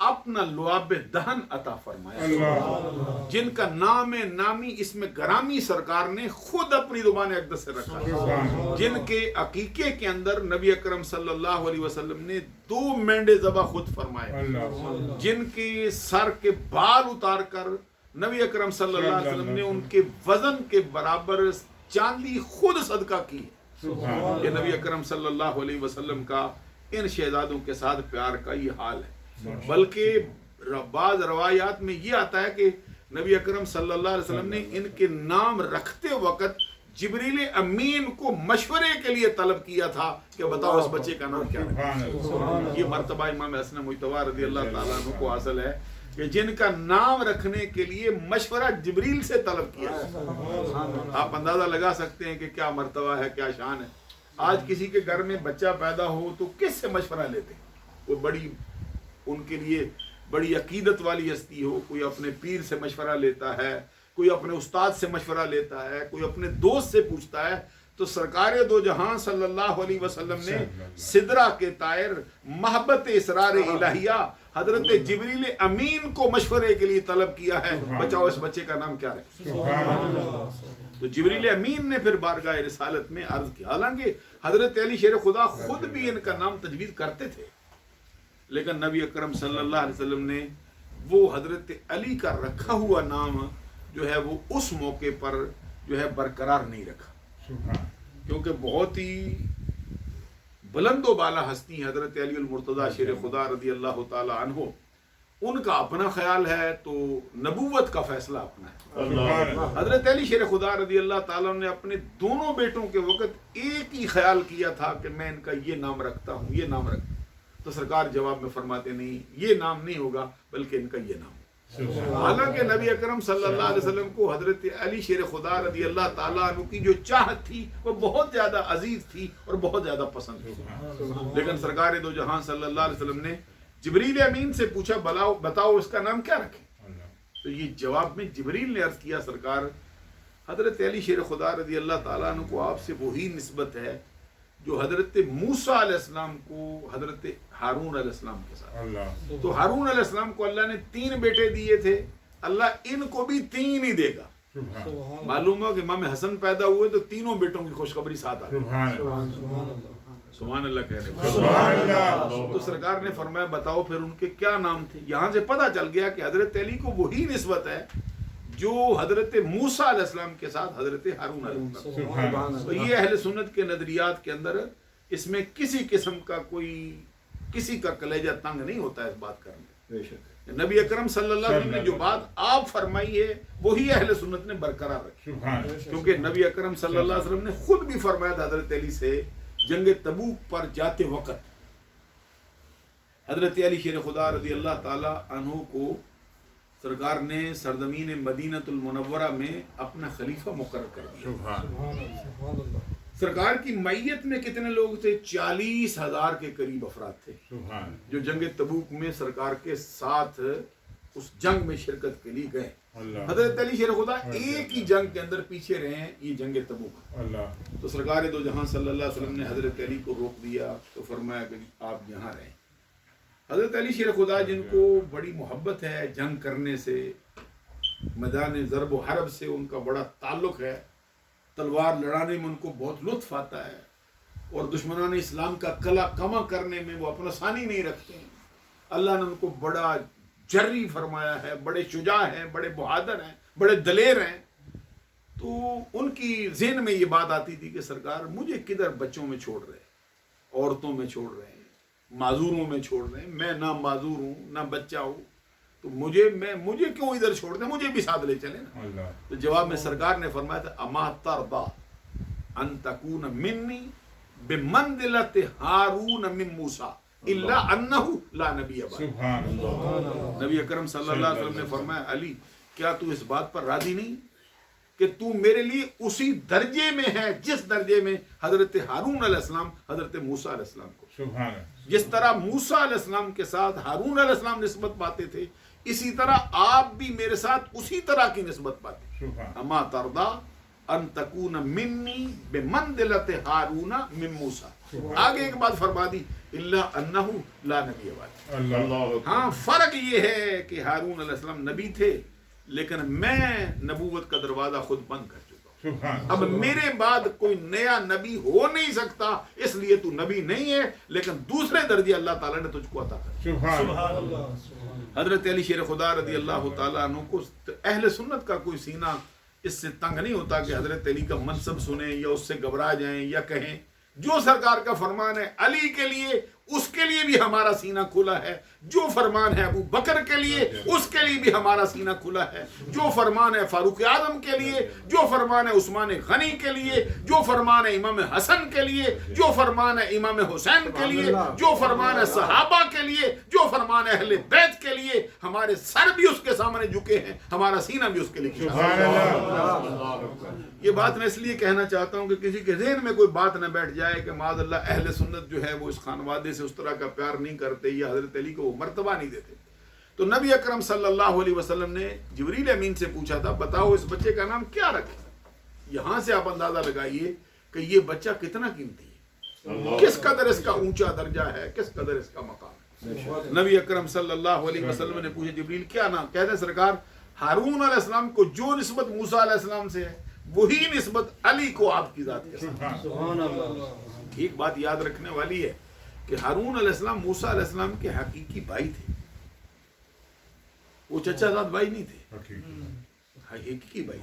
اپنا لعاب دہن عطا فرمایا، اللہ، جن کا نام نامی اس میں گرامی سرکار نے خود اپنی زبان اقدس سے رکھا، سبحان جن کے عقیقے کے اندر نبی اکرم صلی اللہ علیہ وسلم نے 2 مینڈے ذبح خود فرمائے، اللہ، جن کے سر کے بال اتار کر نبی اکرم صلی اللہ علیہ وسلم نے ان کے وزن کے برابر چاندی خود صدقہ کی۔ سبحان یہ نبی اکرم صلی اللہ علیہ وسلم کا ان شہزادوں کے ساتھ پیار کا یہ حال ہے۔ بلکہ بعض روایات میں یہ آتا ہے کہ نبی اکرم صلی اللہ علیہ وسلم نے ان کے نام رکھتے وقت جبریل امین کو مشورے کے لیے طلب کیا تھا کہ بتاؤ اس بچے کا نام کیا ہے۔ سبحان اللہ، یہ مرتبہ امام حسن مجتبی رضی اللہ تعالیٰ عنہ کو حاصل ہے کہ جن کا نام رکھنے کے لیے مشورہ جبریل سے طلب کیا ہے۔ آپ اندازہ لگا سکتے ہیں کہ کیا مرتبہ ہے، کیا شان ہے۔ آج کسی کے گھر میں بچہ پیدا ہو تو کس سے مشورہ لیتے ہیں؟ وہ بڑی ان کے لیے بڑی عقیدت والی ہستی ہو، کوئی اپنے پیر سے مشورہ لیتا ہے، کوئی اپنے استاد سے مشورہ لیتا ہے، کوئی اپنے دوست سے پوچھتا ہے، تو سرکار دو جہاں صلی اللہ علیہ وسلم نے سدرہ کے طائر محبت اسرار الہیہ حضرت جبریل امین کو مشورے کے لیے طلب کیا ہے، بچاؤ اس بچے کا نام کیا رکھیں۔ سبحان اللہ، تو جبریل امین نے پھر بارگاہ رسالت میں عرض کیا، حالانکہ حضرت علی شیر خدا خود بھی ان کا نام تجویز کرتے تھے، لیکن نبی اکرم صلی اللہ علیہ وسلم نے وہ حضرت علی کا رکھا ہوا نام جو ہے وہ اس موقع پر جو ہے برقرار نہیں رکھا، سبحان، کیونکہ بہت ہی بلند و بالا ہستی حضرت علی المرتضی شیر خدا رضی اللہ تعالی عنہ، ان کا اپنا خیال ہے تو نبوت کا فیصلہ اپنا ہے۔ سبحان اللہ، حضرت علی شیر خدا رضی اللہ تعالیٰ نے اپنے دونوں بیٹوں کے وقت ایک ہی خیال کیا تھا کہ میں ان کا یہ نام رکھتا ہوں، یہ نام رکھتا ہوں، تو سرکار جواب میں فرماتے نہیں، یہ نام نہیں ہوگا بلکہ ان کا یہ نام، حالانکہ نبی اکرم صلی اللہ علیہ وسلم کو حضرت علی شیر خدا رضی اللہ تعالیٰ عنہ کی جو چاہت تھی وہ بہت زیادہ عزیز تھی اور بہت زیادہ پسند تھی. لیکن سرکار دو جہاں صلی اللہ علیہ وسلم نے جبریل امین سے پوچھا بتاؤ اس کا نام کیا رکھیں. تو یہ جواب میں جبریل نے عرض کیا سرکار حضرت علی شیر خدا رضی اللہ تعالیٰ عنہ کو آپ سے وہی نسبت ہے جو حضرت موسیٰ علیہ السلام کو حضرت ہارون علیہ السلام کے ساتھ. تو ہارون علیہ السلام کو اللہ نے 3 بیٹے دیے تھے, اللہ ان کو بھی 3 ہی دے گا. معلوم ہو کہ امام حسن پیدا ہوئے تو تینوں بیٹوں کی خوشخبری ساتھ آ گئی. سبحان اللہ کہہ رہے. تو سرکار نے فرمایا بتاؤ پھر ان کے کیا نام تھے. یہاں سے پتہ چل گیا کہ حضرت علی کو وہی نسبت ہے جو حضرت موسیٰ علیہ السلام کے ساتھ حضرت ہارون علیہ السلام. تو یہ اہل سنت کے نظریات کے اندر اس میں کسی قسم کا کسی کا کلیجہ تنگ نہیں ہوتا ہے اس بات کرنے. نبی اکرم صلی اللہ علیہ وسلم نے جو بات آپ فرمائی ہے وہی اہل سنت نے برقرار رکھی. کیونکہ نبی اکرم صلی اللہ علیہ وسلم نے خود بھی فرمایا تھا حضرت علی سے جنگ تبوک پر جاتے وقت حضرت علی شیر خدا رضی اللہ تعالی عنہ کو سرکار نے سرزمین مدینۃ المنورہ میں اپنا خلیفہ مقرر کر دیا. سرکار کی معیت میں کتنے لوگ تھے؟ 40,000 کے قریب افراد تھے جو جنگ تبوک میں سرکار کے ساتھ اس جنگ میں شرکت کے لیے گئے. حضرت علی شیر خدا ایک ہی جنگ کے اندر پیچھے رہے ہیں, یہ جنگ تبوک. تو سرکار دو جہاں صلی اللہ علیہ وسلم نے حضرت علی کو روک دیا تو فرمایا کہ آپ یہاں رہیں. حضرت علی شیر خدا جن کو بڑی محبت ہے جنگ کرنے سے, میدان ضرب و حرب سے ان کا بڑا تعلق ہے, تلوار لڑانے میں ان کو بہت لطف آتا ہے اور دشمنان اسلام کا قلع کما کرنے میں وہ اپنا ثانی نہیں رکھتے ہیں. اللہ نے ان کو بڑا جری فرمایا ہے, بڑے شجاع ہیں, بڑے بہادر ہیں, بڑے دلیر ہیں. تو ان کی ذہن میں یہ بات آتی تھی کہ سرکار مجھے کدھر بچوں میں چھوڑ رہے, عورتوں میں چھوڑ رہے ہیں, معذوروں میں چھوڑ رہے ہیں. میں نہ معذور ہوں نہ بچہ ہوں, تو مجھے کیوں ادھر چھوڑ دیں, مجھے بھی ساتھ لے چلیں نا. تو جواب میں سرکار نے فرمایا تھا اما ترضى ان تكون مني بمنزلة ہارون من موسیٰ الا انه لا نبی بعد. نبی اکرم صلی اللہ علیہ وسلم نے فرمایا علی کیا تو اس بات پر راضی نہیں کہ تو میرے لیے اسی درجے میں ہے جس درجے میں حضرت ہارون علیہ السلام حضرت موسیٰ علیہ السلام کو. جس طرح موسیٰ علیہ السلام کے ساتھ ہارون علیہ السلام نسبت پاتے تھے اسی طرح آپ بھی میرے ساتھ اسی طرح کی نسبت پاتے. اما ترضى ان تكون مني بمنزلة ہارون من موسیٰ. آگے ایک بات فرما دی الا انه لا نبی بعد. ہاں فرق یہ ہے کہ ہارون علیہ السلام نبی تھے لیکن میں نبوت کا دروازہ خود بند کر چکا ہوں. اب میرے بعد کوئی نیا نبی ہو نہیں سکتا, اس لیے تو نبی نہیں ہے لیکن دوسرے درجے اللہ تعالیٰ نے تجھ کو عطا کر. حضرت علی شیر خدا رضی اللہ تعالیٰ عنہ کو اہل سنت کا کوئی سینہ اس سے تنگ نہیں ہوتا کہ حضرت علی کا منصب سنیں یا اس سے گھبرا جائیں یا کہیں جو سرکار کا فرمان ہے علی کے لیے اس کے لیے بھی ہمارا سینہ کھلا ہے, جو فرمان ہے ابو بکر کے لیے اس کے لیے بھی ہمارا سینہ کھلا ہے, جو فرمان ہے فاروق اعظم کے لیے, جو فرمان ہے عثمان غنی کے لیے, جو فرمان ہے امام حسن کے لیے, جو فرمان ہے امام حسین کے لیے, جو فرمان ہے صحابہ کے لیے, جو فرمان ہے اہل بیت کے لیے. ہمارے سر بھی اس کے سامنے جھکے ہیں, ہمارا سینہ بھی اس کے لیے. یہ بات میں اس لیے کہنا چاہتا ہوں کہ کسی کے ذہن میں کوئی بات نہ بیٹھ جائے کہ معاذ اللہ اہل سنت جو ہے وہ اس خانوادے سے اس طرح کا پیار نہیں کرتے یا حضرت علی کو وہ مرتبہ نہیں دیتے. تو نبی اکرم صلی اللہ علیہ وسلم نے جبریل امین سے پوچھا تھا بتاؤ اس بچے کا نام کیا رکھیں. یہاں سے آپ اندازہ لگائیے کہ یہ بچہ کتنا قیمتی ہے, کس قدر اس کا اونچا درجہ ہے, کس قدر اس کا مقام ہے. نبی اکرم صلی اللہ علیہ وسلم نے پوچھا جبریل کیا نام, کہتے ہیں سرکار ہارون علیہ السلام کو جو نسبت موسیٰ علیہ السلام سے ہے وہی نسبت علی کو آپ کی ذات کے ساتھ. ایک بات یاد رکھنے والی ہے کہ ہارون علیہ السلام موسیٰ علیہ السلام کے حقیقی بھائی تھے, وہ چچا زاد بھائی نہیں تھے, حقیقی بھائی.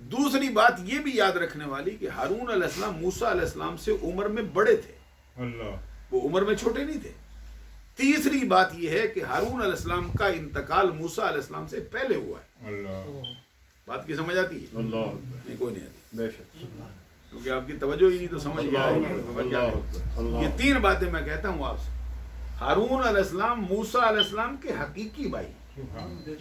دوسری بات یہ بھی یاد رکھنے والی کہ ہارون علیہ السلام موسیٰ علیہ السلام سے عمر میں بڑے تھے, وہ عمر میں چھوٹے نہیں تھے. تیسری بات یہ ہے کہ ہارون علیہ السلام کا انتقال موسیٰ علیہ السلام سے پہلے ہوا ہے. بات کی سمجھ آتی ہے؟ نہیں کوئی نہیں آتی کیونکہ آپ کی توجہ ہی نہیں تو سمجھ گیا. یہ تین باتیں میں کہتا ہوں آپ سے. ہارون علیہ السلام موسیٰ علیہ السلام کے حقیقی بھائی,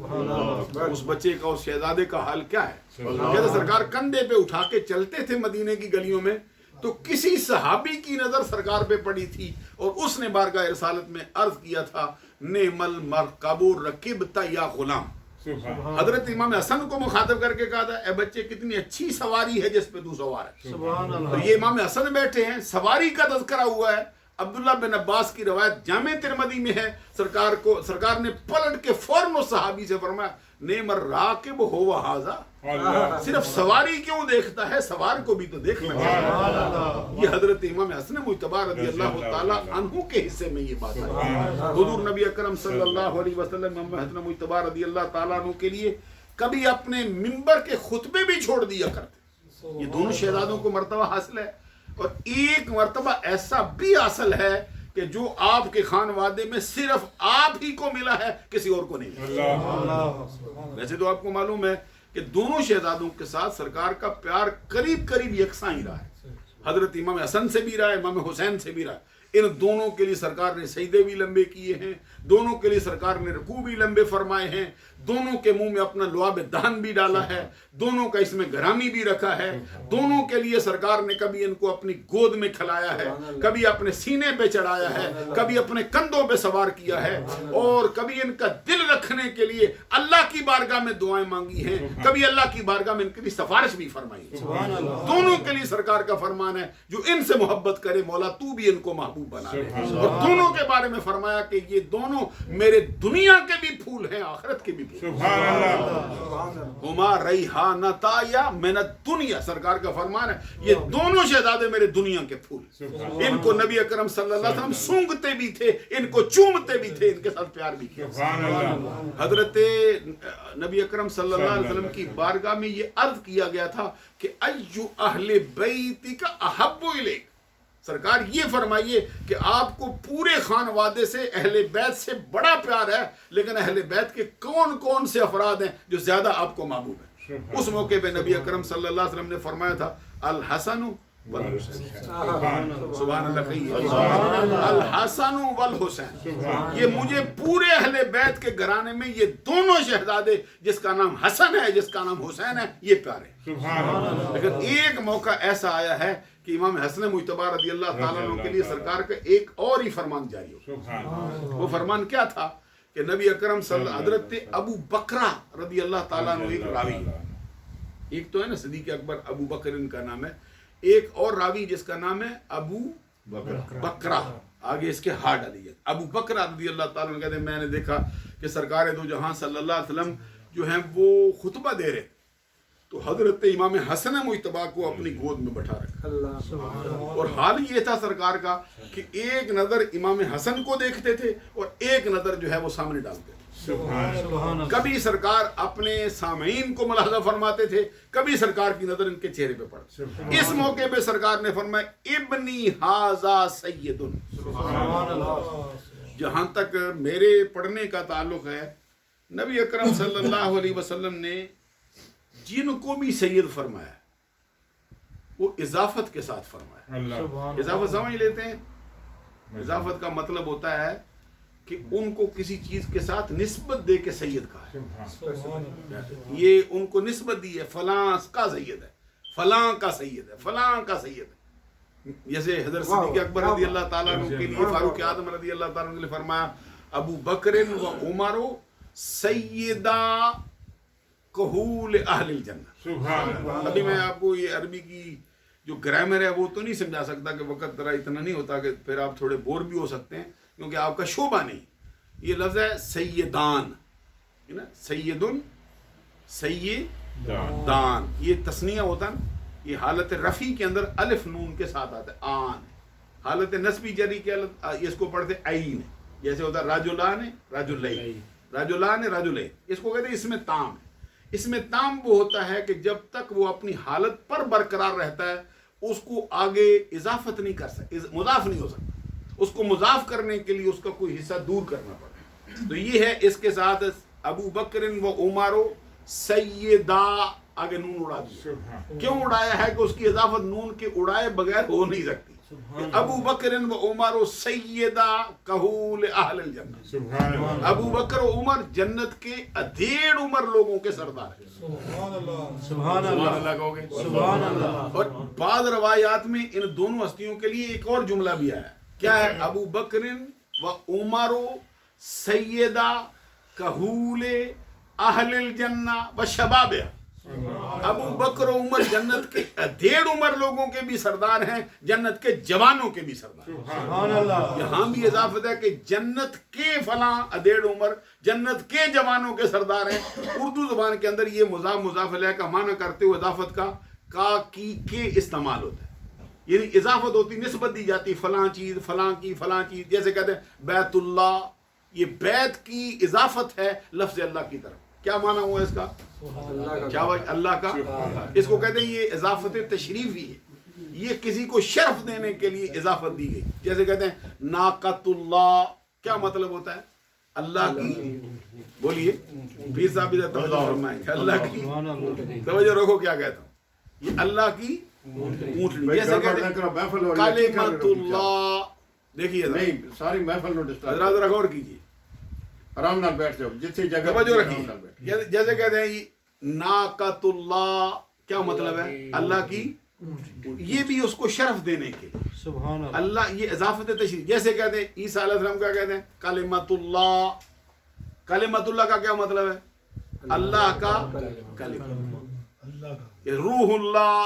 اس بچے کا، اس شہزادے کا حال کیا ہے؟ کہتے سرکار کندھے پہ اٹھا کے چلتے تھے مدینے کی گلیوں میں، تو کسی صحابی کی نظر سرکار پہ پڑی تھی اور اس نے بارگاہ رسالت میں عرض کیا تھا نعم المرکب رکبت یا غلام. حضرت امام حسن کو مخاطب کر کے کہا تھا اے بچے کتنی اچھی سواری ہے جس پہ تو سوار ہے. تو یہ امام حسن بیٹھے ہیں، سواری کا تذکرہ ہوا ہے. عبداللہ بن عباس کی روایت جامع ترمذی میں ہے، سرکار نے پلٹ کے فوراً اس صحابی سے فرمایا نعم الراکب هو هذا. صرف سواری کیوں دیکھتا ہے، سوار کو بھی تو دیکھنا چاہیے. یہ حضرت امام حسن مجتبی رضی اللہ تعالی عنہ کے حصے میں یہ بات ہے. حضور نبی اکرم صلی اللہ علیہ وسلم امام حسن مجتبی رضی اللہ تعالی عنہ کے لیے کبھی اپنے منبر کے خطبے بھی چھوڑ دیا کرتے. یہ دونوں شہزادوں کو مرتبہ حاصل ہے، اور ایک مرتبہ ایسا بھی حاصل ہے کہ جو آپ کے خانوادے میں صرف آپ ہی کو ملا ہے، کسی اور کو نہیں ملا. ویسے تو آپ کو معلوم ہے کہ دونوں شہزادوں کے ساتھ سرکار کا پیار قریب قریب یکساں ہی رہا ہے. حضرت امام حسن سے بھی رہا ہے، امام حسین سے بھی رہا ہے. ان دونوں کے لیے سرکار نے سجدے بھی لمبے کیے ہیں، دونوں کے لیے سرکار نے رکوع بھی لمبے فرمائے ہیں، دونوں کے منہ میں اپنا لعاب دہن بھی ڈالا ہے، دونوں کا اس میں گرامی بھی رکھا ہے. دونوں کے لیے سرکار نے کبھی ان کو اپنی گود میں کھلایا ہے، کبھی اپنے سینے پہ چڑھایا ہے، کبھی اپنے کندھوں پہ سوار کیا ہے، اور کبھی ان کا دل رکھنے کے لیے اللہ کی بارگاہ میں دعائیں مانگی ہیں، کبھی اللہ کی بارگاہ میں ان کے لیے سفارش بھی فرمائی. دونوں کے لیے سرکار کا فرمان ہے جو ان سے محبت کرے مولا تو بھی ان کو محبوب بنا لے. اور دونوں کے بارے میں فرمایا کہ یہ دونوں میرے دنیا کے بھی پھول ہیں، آخرت کے بھی پھول. سبحان اللہ. ہما ریحانتا یا من الدنیا، سرکار کا فرمان ہے یہ دونوں شہزادے میرے دنیا کے پھول. ان کو نبی اکرم صلی اللہ علیہ وسلم سونگھتے بھی تھے، ان کو چومتے بھی تھے، ان کے ساتھ پیار بھی کیا. سبحان اللہ. حضرت نبی اکرم صلی اللہ علیہ وسلم کی بارگاہ میں یہ عرض کیا گیا تھا کہ ایو اہل بیتک احب الیک. سرکار یہ فرمائیے کہ آپ کو پورے خانوادے سے اہل بیت سے بڑا پیار ہے، لیکن اہل بیت کے کون کون سے افراد ہیں جو زیادہ آپ کو محبوب ہیں؟ اس موقع پہ نبی اکرم صلی اللہ علیہ وسلم نے فرمایا تھا الحسن والحسین. سبحان اللہ کہیے الحسن والحسین. یہ مجھے پورے اہل بیت کے گھرانے میں یہ دونوں شہزادے جس کا نام حسن ہے جس کا نام حسین ہے یہ پیارے. لیکن ایک موقع ایسا آیا ہے کہ امام حسن مجتبی رضی اللہ تعالیٰ عنہ کے لیے سرکار کا ایک اور ہی فرمان جاری ہو. وہ فرمان کیا تھا کہ نبی اکرم صلی اللہ حضرت ابو بکرہ رضی اللہ تعالیٰ عنہ ایک راوی، ایک تو ہے نا صدیق اکبر ابو بکر ان کا نام ہے، ایک اور راوی جس کا نام ہے ابو بکرہ، آگے اس کے ہاں ڈالیے ابو بکرہ رضی اللہ تعالیٰ عنہ کہتے ہیں میں نے دیکھا کہ سرکار دو جہاں صلی اللہ علیہ وسلم جو ہیں وہ خطبہ دے رہے تو حضرت امام حسن مجتبی کو اپنی گود میں بٹھا رکھا. اور حال یہ تھا سرکار کا کہ ایک نظر امام حسن کو دیکھتے تھے اور ایک نظر جو ہے وہ سامنے ڈالتے تھے. کبھی سرکار اپنے سامعین کو ملاحظہ فرماتے تھے، کبھی سرکار کی نظر ان کے چہرے پہ پڑتی. اس موقع پہ سرکار نے فرمایا ابنی ھذا سید. جہاں تک میرے پڑھنے کا تعلق ہے نبی اکرم صلی اللہ علیہ وسلم نے جن کو بھی سید فرمایا وہ اضافت کے ساتھ فرمایا. اضافت سمجھ لیتے ہیں؟ اضافت کا مطلب ہوتا ہے کہ ان کو کسی چیز کے ساتھ نسبت دے کے سید کہا ہے. یہ ان کو نسبت دی ہے فلاں کا سید ہے، فلاں کا سید ہے، فلاں کا سید ہے. جیسے حضرت صدیق اکبر رضی اللہ تعالیٰ عنہ کے لیے فاروق اعظم رضی اللہ تعالیٰ عنہ نے فرمایا ابو بکر و عمر سیدہ کہول اہل الجنہ. ابھی میں آپ کو یہ عربی کی جو گرامر ہے وہ تو نہیں سمجھا سکتا کہ وقت ذرا اتنا نہیں ہوتا کہ پھر آپ تھوڑے بور بھی ہو سکتے ہیں کیونکہ آپ کا شعبہ نہیں. یہ لفظ ہے سیدان، سیدن سیدان، یہ تسنیہ ہوتا ہے. یہ حالت رفی کے اندر الف نون کے ساتھ آتا ہے آن. حالت نسبی جری کے اس کو پڑھتے عین، جیسے ہوتا ہے راجلان راجلین، راجلان راجلین. اس کو کہتے ہیں اس میں تام ہے. اس میں تام وہ ہوتا ہے کہ جب تک وہ اپنی حالت پر برقرار رہتا ہے اس کو آگے اضافت نہیں کر سکتا، مضاف نہیں ہو سکتا. اس کو مضاف کرنے کے لیے اس کا کوئی حصہ دور کرنا پڑتا. تو یہ ہے اس کے ساتھ ابو بکر و عمر سیدہ آگے نون اڑا دیا. کیوں اڑایا ہے کہ اس کی اضافت نون کے اڑائے بغیر ہو نہیں سکتی. ابو بکر و عمر و سیدہ کہول اہل الجنہ. سبحان اللہ. ابو بکر و عمر جنت کے 1.5 عمر لوگوں کے سردار ہیں. سبحان اللہ اللہ کہو گے. سبحان اللہ. اور بعض روایات میں ان دونوں ہستیوں کے لیے ایک اور جملہ بھی آیا. کیا ہے؟ ابو بکر و عمر و سیدہ کہول اہل الجنہ و شباب. ابو بکر و عمر جنت کے 1.5 عمر لوگوں کے بھی سردار ہیں, جنت کے جوانوں کے بھی سردار ہیں. سبحان اللہ. یہاں بھی اضافت ہے کہ جنت کے فلاں 1.5 عمر جنت کے جوانوں کے سردار ہیں. اردو زبان کے اندر یہ مضاف مضاف الیہ کا معنی کرتے ہوئے اضافت کا کی کے استعمال ہوتا ہے. یعنی اضافت ہوتی, نسبت دی جاتی فلاں چیز فلاں کی فلاں چیز. جیسے کہتے ہیں بیت اللہ, یہ بیت کی اضافت ہے لفظ اللہ کی طرف. کیا معنی ہوا اس کا؟ کیا اللہ کا. اس کو کہتے ہیں یہ اضافت تشریفی ہے, یہ کسی کو شرف دینے کے لیے اضافت دی گئی. جیسے کہتے ہیں ناقۃ اللہ, کیا مطلب ہوتا ہے؟ اللہ کی, بولیے پیر صاحب توجہ فرمائیں, اللہ کی توجہ رکھو کیا کہتا ہوں, یہ اللہ کی اونٹنی. جیسے کہتے ہیں کلمۃ اللہ. دیکھیے نہیں ساری محفل نو ڈسٹرب حضرات ذرا غور کیجیے, آرام نال بیٹھ جاؤ جتھے جگہ توجہ آرام رکھیے. نال بیٹھ. جیسے کہتے ہیں ناقۃ اللہ, کیا مطلب ہے؟ اللہ کی, یہ بھی اس کو شرف دینے کے لیے سبحان اللہ. اللہ, یہ اضافت تشریف. جیسے کہتے ہیں عیسیٰ علیہ السلام کیا کہتے ہیں؟ کلمۃ اللہ. کلمۃ اللہ کا کیا مطلب ہے؟ اللہ کا کلمہ, روح اللہ.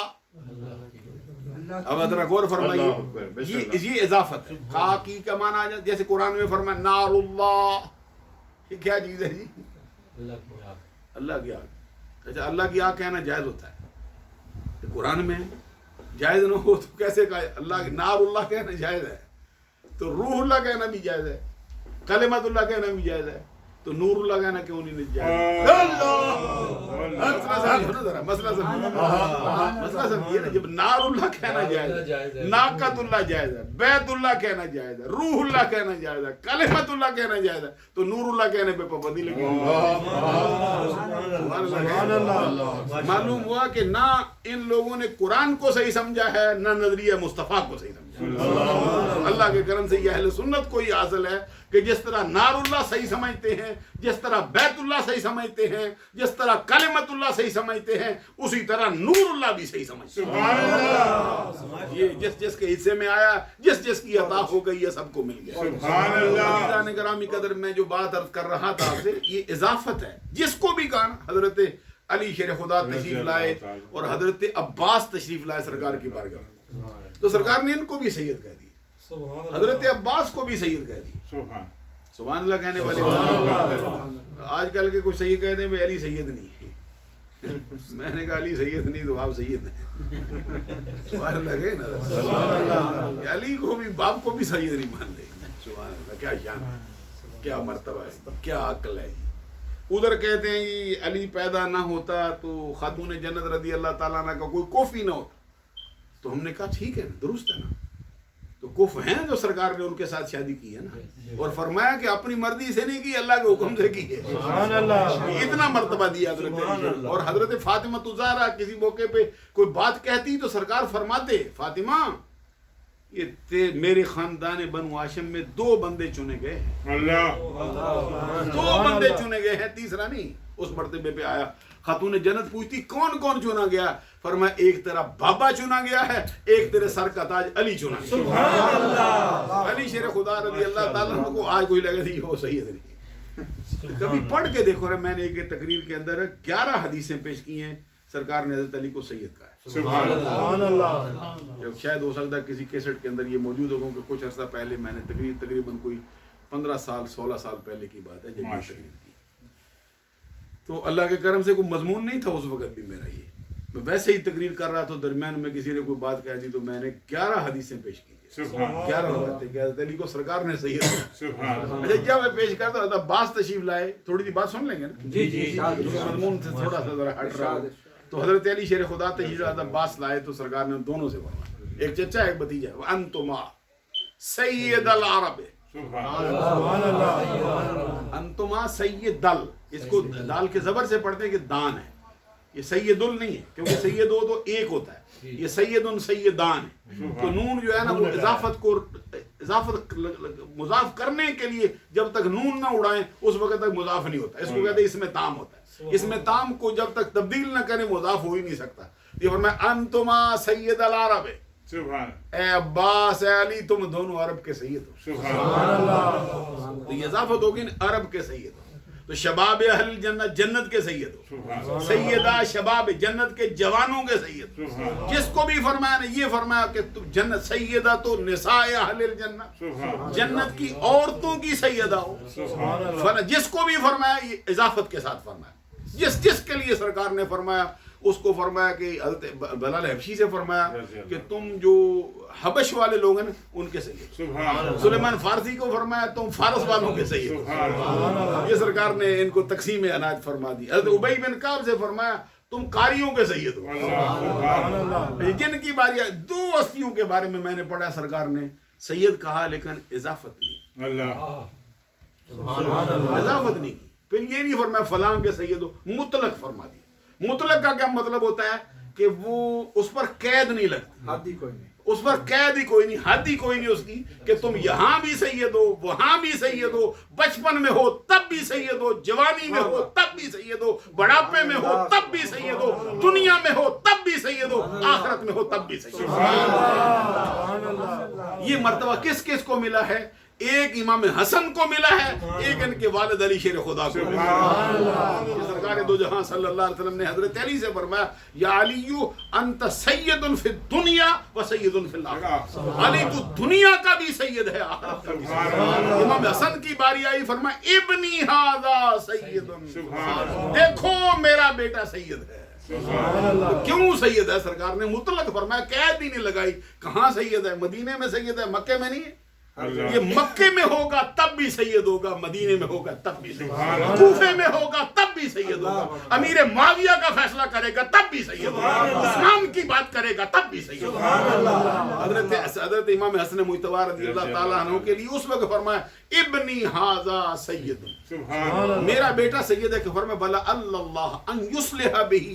اب ذرا غور فرمائیے, یہ اضافت ہے. کا کی کا معنی آ جائے. جیسے قرآن میں فرمایا نار اللہ, یہ کیا چیز ہے جی؟ اللہ کی آگ. اچھا اللہ کی آگ کہنا جائز ہوتا ہے قرآن میں؟ جائز نہ ہو تو کیسے کہا؟ اللہ نار اللہ کہنا جائز ہے, تو روح اللہ کہنا بھی جائز ہے, کلمت اللہ کہنا بھی جائز ہے, تو نور اللہ کہنا کیوں نہیں جائز؟ مسئلہ سمجھیے نا. جب نار اللہ کہنا جائز ہے, ناقۃ اللہ جائز ہے, بیت اللہ کہنا جائز ہے, روح اللہ کہنا جائز ہے, کلمت اللہ کہنا جائز ہے, تو نور اللہ کہنے پہ پابندی لگی. معلوم ہوا کہ نہ ان لوگوں نے قرآن کو صحیح سمجھا ہے, نہ نظریہ مصطفیٰ کو صحیح سمجھا. اللہ کے کرم سے یہ اہل سنت کو یہ حاصل ہے کہ جس طرح نار اللہ صحیح سمجھتے ہیں, جس طرح بیت اللہ صحیح سمجھتے ہیں, جس طرح کلمت اللہ صحیح سمجھتے ہیں, اسی طرح نور اللہ بھی صحیح سمجھتے ہیں. یہ جس جس کے حصے میں آیا, جس جس کی عطا ہو گئی, یہ سب کو مل گیا. سبحان اللہ. گرامی قدر میں جو بات عرض کر رہا تھا آپ سے, یہ اضافت ہے. جس کو بھی کہا, حضرت علی شیر خدا تشریف لائے اور حضرت عباس تشریف لائے سرکار کی بارگاہ, تو سرکار نے ان کو بھی سید کہہ دی, حضرت عباس کو بھی سید کہہ دی. سبحان اللہ کہنے والے. آج کل کے کچھ سید کہتے ہیں میں علی سید نہیں, میں نے کہا علی سید نہیں تو آپ سید ہیں. سبحان اللہ کہے نا, علی کو بھی باپ کو بھی سید نہیں مان لے. سبحان اللہ, کیا شان ہے, کیا مرتبہ ہے, کیا عقل ہے. ادھر کہتے ہیں یہ علی پیدا نہ ہوتا تو خاتون جنت رضی اللہ تعالیٰ عنہ کا کوئی کوفی نہ ہوتا. تو ہم نے کہا ٹھیک ہے نا, درست ہے نا, تو کف ہیں جو سرکار نے ان کے ساتھ شادی کی ہے نا, اور فرمایا کہ اپنی مرضی سے نہیں کی, اللہ کے حکم سے کی ہے. سبحان اللہ. اتنا مرتبہ دیا حضرت. اور حضرت فاطمہ الزہرا کسی موقع پہ کوئی بات کہتی تو سرکار فرماتے, فاطمہ یہ میرے خاندان بنو ہاشم میں 2 بندے چنے گئے ہیں, اللہ 2 بندے چنے گئے ہیں, تیسرا نہیں. اس مرتبے پہ آیا, خاتون جنت پوچھتی کون کون چنا گیا, فرمایا ایک تیرا بابا چنا گیا ہے, ایک تیرے سر کا تاج علی چنا گیا. سبحان اللہ. علی شیر خدا رضی اللہ تعالیٰ عنہ کو آج کوئی لگے تھی وہ سید نہیں. کبھی پڑھ کے دیکھو نا, میں نے ایک تقریر کے اندر 11 حدیثیں پیش کی ہیں, سرکار نے حضرت علی کو سید کہا ہے. سبحان اللہ. جب شاید ہو سکتا ہے کسی کیسٹ کے اندر یہ موجود ہوگا کہ کچھ عرصہ پہلے میں نے تقریباً کوئی 15 سال 16 سال پہلے کی بات ہے جب یہ تقریر کی. تو اللہ کے کرم سے کوئی مضمون نہیں تھا اس وقت بھی میرا, یہ میں ویسے ہی تقریر کر رہا تھا, درمیان میں کسی نے کوئی بات کہہ دی تو میں نے 11 حدیثیں پیش کی. 11 باتیں کہ حضرت علی کو سرکار نے سید کہا. اچھا جب میں پیش کرتا ہوں عباس تشریف لائے, تھوڑی سی بات سن لیں گے نا, جی جی مضمون سے تھوڑا سا ذرا ہٹ رہا ہو. تو حضرت علی شیر خدا تشریف لائے, عباس لائے تو سرکار نے دونوں سے فرمایا, ایک چچا ایک بھتیجا, انتما سید العرب. سبحان اللہ. انتما سید دل, اس کو دال کے زبر سے پڑھتے ہیں کہ دان ہے, یہ سیدل نہیں ہے کیونکہ سیدو تو ایک ہوتا ہے، یہ سیدن سیدان ہے، تو نون جو ہے نا وہ اضافت مضاف کرنے کے لیے جب تک نون نہ اڑائیں اس وقت تک مضاف نہیں ہوتا، اس کو کہتے ہیں اس میں تام ہوتا ہے، اس میں تام کو جب تک تبدیل نہ کریں مضاف ہو ہی نہیں سکتا۔ یہ فرمایا انتما سید العرب، سبحان اے عباس اے علی تم دونوں عرب کے سید ہو، سبحان اللہ، تو یہ اضافت ہوگی نا عرب کے سید ہو، تو شباب اہل جنت جنت کے سید ہو، سبحان سیدہ شباب جنت کے جوانوں کے سید ہو، سبحان جس کو بھی فرمایا نا یہ فرمایا کہ تم جنت سیدہ تو نساء اہل الجنت، سبحان جنت کی عورتوں کی سیدہ ہو، جس کو بھی فرمایا یہ اضافت کے ساتھ فرمایا، جس کے لیے سرکار نے فرمایا اس کو فرمایا کہ حضرت بلال حبشی سے فرمایا کہ تم جو حبش والے لوگ ہیں ان کے سید، سبحان سلیمان فارسی کو فرمایا تم فارس والوں کے سید، یہ سرکار نے ان کو تقسیم عنایت فرما دی۔ حضرت ابی بن کعب سے فرمایا تم قاریوں کے سید ہو، جن کی باری دو ہستیوں کے بارے میں نے پڑھا سرکار نے سید کہا لیکن اضافت نہیں، اضافت نہیں کی، پھر یہ نہیں فرمایا فلاں کے سید ہو، مطلق فرما دیا۔ مطلق کا کیا مطلب ہوتا ہے کہ وہ اس پر قید نہیں لگتی، حد ہی کوئی نہیں، اس پر قید ہی کوئی نہیں، حد ہی کوئی نہیں اس کی کہ تم یہاں بھی سید ہو وہاں بھی سید ہو، بچپن میں ہو تب بھی سید ہو، جوانی میں ہو تب بھی سید ہو، بڑھاپے میں ہو تب بھی سید ہو، دنیا میں ہو تب بھی سید ہو، آخرت میں ہو تب بھی سید ہو۔ یہ مرتبہ کس کس کو ملا ہے؟ ایک امام حسن کو ملا ہے، ایک ان کے والد علی شیر خدا کو ملا ہے۔ سرکار دو جہاں صلی اللہ علیہ وسلم نے حضرت علی سے فرمایا یا علیو انت سید فی الدنیا و سید فی الآخرہ، علی تو دنیا کا بھی سید ہے آخرت کا بھی سید ہے۔ امام حسن کی باری آئی فرمایا ابنی ھذا سید، دیکھو میرا بیٹا سید ہے۔ کیوں سید ہے؟ سرکار نے مطلق فرمایا، قید ہی نہیں لگائی، کہاں سید ہے؟ مدینے میں سید ہے، مکے میں نہیں ہے۔ یہ مکے میں ہوگا تب بھی سید ہوگا، مدینے میں ہوگا تب بھی سید ہوگا، کوفے میں ہوگا تب بھی سید ہوگا، امیر معاویہ کا فیصلہ کرے گا تب بھی سید ہوگا، عثمان کی بات کرے گا تب بھی سید ہوگا۔ حضرت امام حسن مجتبی رضی اللہ تعالیٰ عنہ کے لیے اس وقت فرمایا ابنی ھذا سید، میرا بیٹا سید ہے، کہ فرمایا بلا اللہ ان یصلح به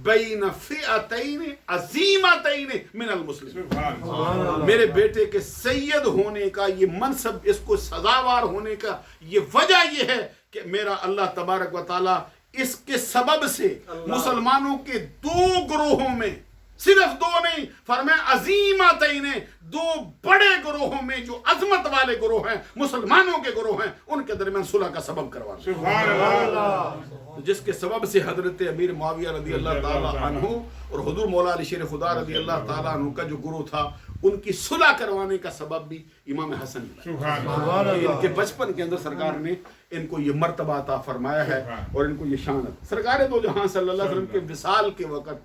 بین فئتین عظیمتین من المسلمین، میرے بیٹے کے سید ہونے کا یہ منصب، اس کو سزاوار ہونے کا یہ وجہ یہ ہے کہ میرا اللہ تبارک و تعالی اس کے سبب سے مسلمانوں کے دو گروہوں میں، صرف دو نہیں فرمایا عظیمتین، دو بڑے گروہوں میں جو عظمت والے گروہ ہیں، مسلمانوں کے گروہ ہیں، ان کے درمیان صلح کا سبب کروانا، سبحان اللہ، جس کے سبب سے حضرت امیر معاویہ رضی اللہ تعالیٰ عنہ اور حضور مولا علی شیر خدا رضی اللہ تعالیٰ عنہ کا جو گروہ تھا ان کی صلح کروانے کا سبب بھی امام حسن نے، ان کے بچپن کے اندر سرکار نے ان کو یہ مرتبہ عطا فرمایا ہے اور ان کو یہ شان ہے۔ سرکار دو جہاں صلی اللہ علیہ وسلم کے وصال کے وقت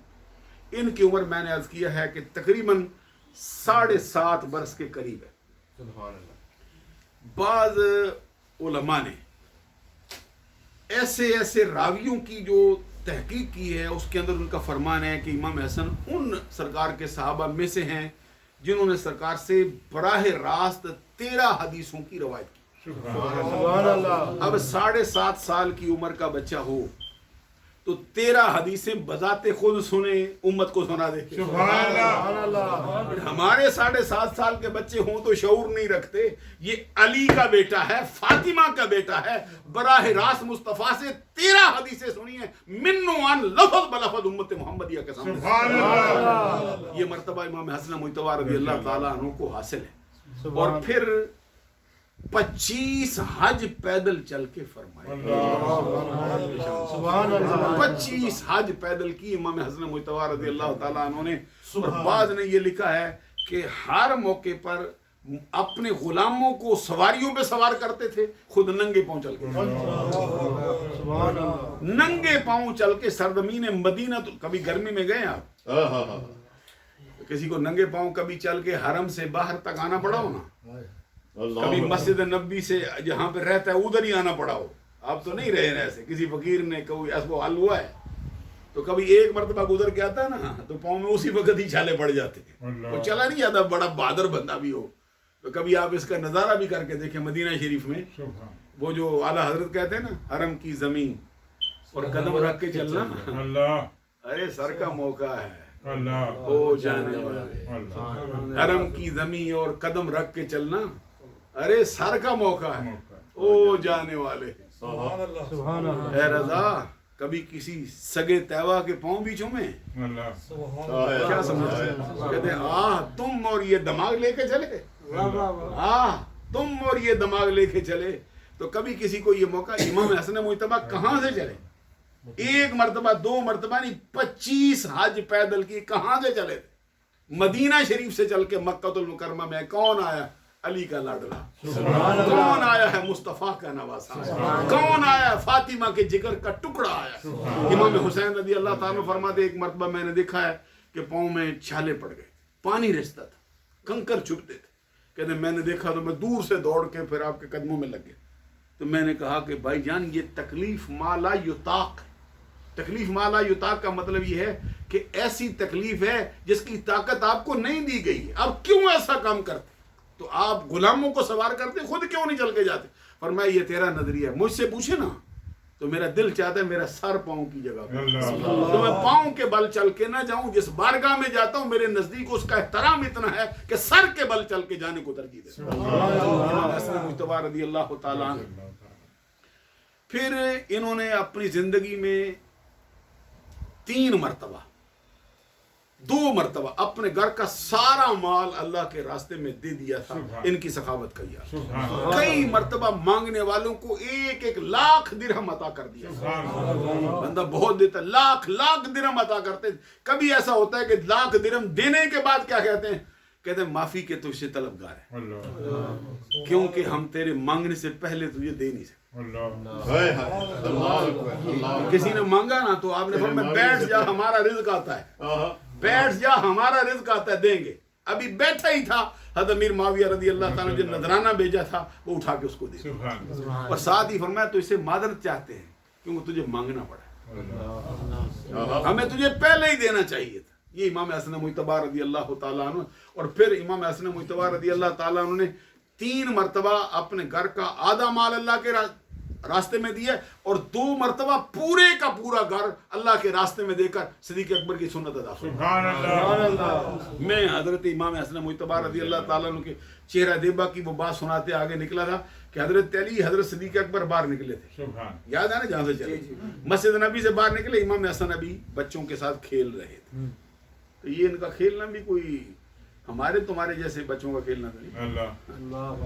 ان کی عمر میں نے عرض کیا ہے کہ تقریباً 7.5 برس کے قریب ہے۔ بعض علماء نے ایسے راویوں کی جو تحقیق کی ہے اس کے اندر ان کا فرمان ہے کہ امام حسن ان سرکار کے صحابہ میں سے ہیں جنہوں نے سرکار سے براہ راست 13 حدیثوں کی روایت کی۔ اب 7.5 سال کی عمر کا بچہ ہو تو 13 حدیثیں بذات خود سنے، امت کو سنا دے۔ سبحان اللہ، ہمارے 7.5 سال کے بچے ہوں تو شعور نہیں رکھتے، یہ علی کا بیٹا ہے، فاطمہ کا بیٹا ہے، براہ راست مصطفیٰ سے 13 حدیثیں سنی ہیں، منوان لفظ بلفظ امت محمدیہ کے سامنے۔ سبحان اللہ، یہ مرتبہ امام حسن مجتبی رضی اللہ تعالیٰ عنہ کو حاصل ہے، اور پھر 25 حج پیدل چل کے فرمائے، 25 حج پیدل کی امام حسن مجتبی رضی اللہ تعالیٰ عنہ نے۔ اور بعض نے یہ لکھا ہے کہ ہر موقع پر اپنے غلاموں کو سواریوں پہ سوار کرتے تھے، خود ننگے پاؤں چل کے، ننگے پاؤں چل کے سرزمین مدینہ۔ تو کبھی گرمی میں گئے آپ؟ کسی کو ننگے پاؤں کبھی چل کے حرم سے باہر تک آنا پڑا ہو نا، کبھی مسجد نبی سے جہاں پہ رہتا ہے ادھر ہی آنا پڑا ہو، آپ تو نہیں رہے ایسے، کسی فقیر نے کوئی ایسا حل ہوا ہے تو کبھی ایک مرتبہ گزر کے آتا ہے نا تو پاؤں میں اسی وقت ہی چھالے پڑ جاتے ہیں، وہ چلا نہیں جاتا، بڑا بہادر بندہ بھی ہو تو کبھی آپ اس کا نظارہ بھی کر کے دیکھیں۔ مدینہ شریف میں وہ جو اعلیٰ حضرت کہتے ہیں نا حرم کی زمین اور قدم رکھ کے چلنا، اللہ، ارے سر کا موقع ہے اللہ ہو جانے والے، اللہ حرم کی زمین اور قدم رکھ کے چلنا، ارے سر کا موقع ہے ہو جانے والے۔ اے رضا کبھی کسی سگے تیوا کے پاؤں بھی چومے؟ اللہ کیا سمجھتے ہیں؟ کہتے ہیں آہ تم اور یہ دماغ لے کے چلے، آہ تم اور یہ دماغ لے کے چلے، تو کبھی کسی کو یہ موقع، امام حسن مجتبیٰ کہاں سے چلے؟ ایک مرتبہ دو مرتبہ نہیں، 25 حج پیدل کی، کہاں سے چلے تھے؟ مدینہ شریف سے چل کے مکہ المکرمہ میں کون آیا؟ علی کا لاڈلا، کون آیا ہے؟ مصطفیٰ کا نواسا، کون آیا ہے؟ فاطمہ کے جگر کا ٹکڑا آیا۔ امام حسین رضی اللہ تعالیٰ فرماتے ایک مرتبہ میں نے دیکھا ہے کہ پاؤں میں چھالے پڑ گئے، پانی رستا تھا، کنکر چھپتے تھے، کہتے میں نے دیکھا تو میں دور سے دوڑ کے پھر آپ کے قدموں میں لگ گیا، تو میں نے کہا کہ بھائی جان یہ تکلیف ما لا یطاق ہے۔ تکلیف ما لا یطاق کا مطلب یہ ہے کہ ایسی تکلیف ہے جس کی طاقت آپ کو نہیں دی گئی ہے، اب کیوں ایسا کام کرتے؟ تو آپ غلاموں کو سوار کرتے، خود کیوں نہیں چل کے جاتے؟ فرمایا یہ تیرا نظریہ ہے، مجھ سے پوچھے نا تو میرا دل چاہتا ہے میرا سر پاؤں کی جگہ پہ، تو میں پاؤں کے بل چل کے نہ جاؤں، جس بارگاہ میں جاتا ہوں میرے نزدیک اس کا احترام اتنا ہے کہ سر کے بل چل کے جانے کو ترجیح دیتا ہوں۔ امام حسن مجتبیٰ رضی اللہ تعالیٰ عنہ، پھر انہوں نے اپنی زندگی میں 3 مرتبہ 2 مرتبہ اپنے گھر کا سارا مال اللہ کے راستے میں دے دیا تھا، ان کی سخاوت کا یاد۔ کئی مرتبہ مانگنے والوں کو 1 لاکھ درہم عطا کر دیا، بندہ بہت دیتا، لاکھ درہم عطا کرتے۔ کبھی ایسا ہوتا ہے کہ لاکھ درہم دینے کے بعد کیا کہتے ہیں؟ کہتے ہیں معافی کے تجھ سے طلبگار ہیں، کیونکہ ہم تیرے مانگنے سے پہلے تجھے دے نہیں سکتے۔ کسی نے مانگا نا تو آپ نے فرمایا بیٹھ جا ہمارا رزق آتا ہے، بیٹھ جا ہمارا رزق آتا ہے، دیں گے۔ ابھی بیٹھا ہی تھا، حضرت امیر معاویہ رضی اللہ تعالیٰ نے جو نذرانہ بھیجا تھا وہ اٹھا کے اس کو دے دیا، اور ساتھ ہی فرمایا تو اسے معذرت چاہتے ہیں کیونکہ تجھے مانگنا پڑا، ہمیں تجھے پہلے ہی دینا چاہیے تھا۔ یہ امام حسن مجتبیٰ رضی اللہ تعالیٰ عنہ۔ اور پھر امام حسن مجتبیٰ رضی اللہ تعالیٰ عنہ نے 3 مرتبہ اپنے گھر کا آدھا مال اللہ کے راستے میں دیا، اور 2 مرتبہ پورے کا پورا گھر اللہ کے راستے میں دے کر صدیق اکبر کی سنت ادا کی۔ سبحان اللہ۔ میں حضرت امام حسن مجتبیٰ رضی اللہ تعالیٰ عنہ کے چہرہ دیبا کی وہ بات سناتے آگے نکلا تھا کہ حضرت علی حضرت صدیق اکبر باہر نکلے تھے، سبحان یاد ہے نا جہاں سے چلے، مسجد نبی سے باہر نکلے، امام حسن ابھی بچوں کے ساتھ کھیل رہے تھے، تو یہ ان کا کھیلنا بھی کوئی ہمارے تمہارے جیسے بچوں کا کھیلنا نہیں۔ اللہ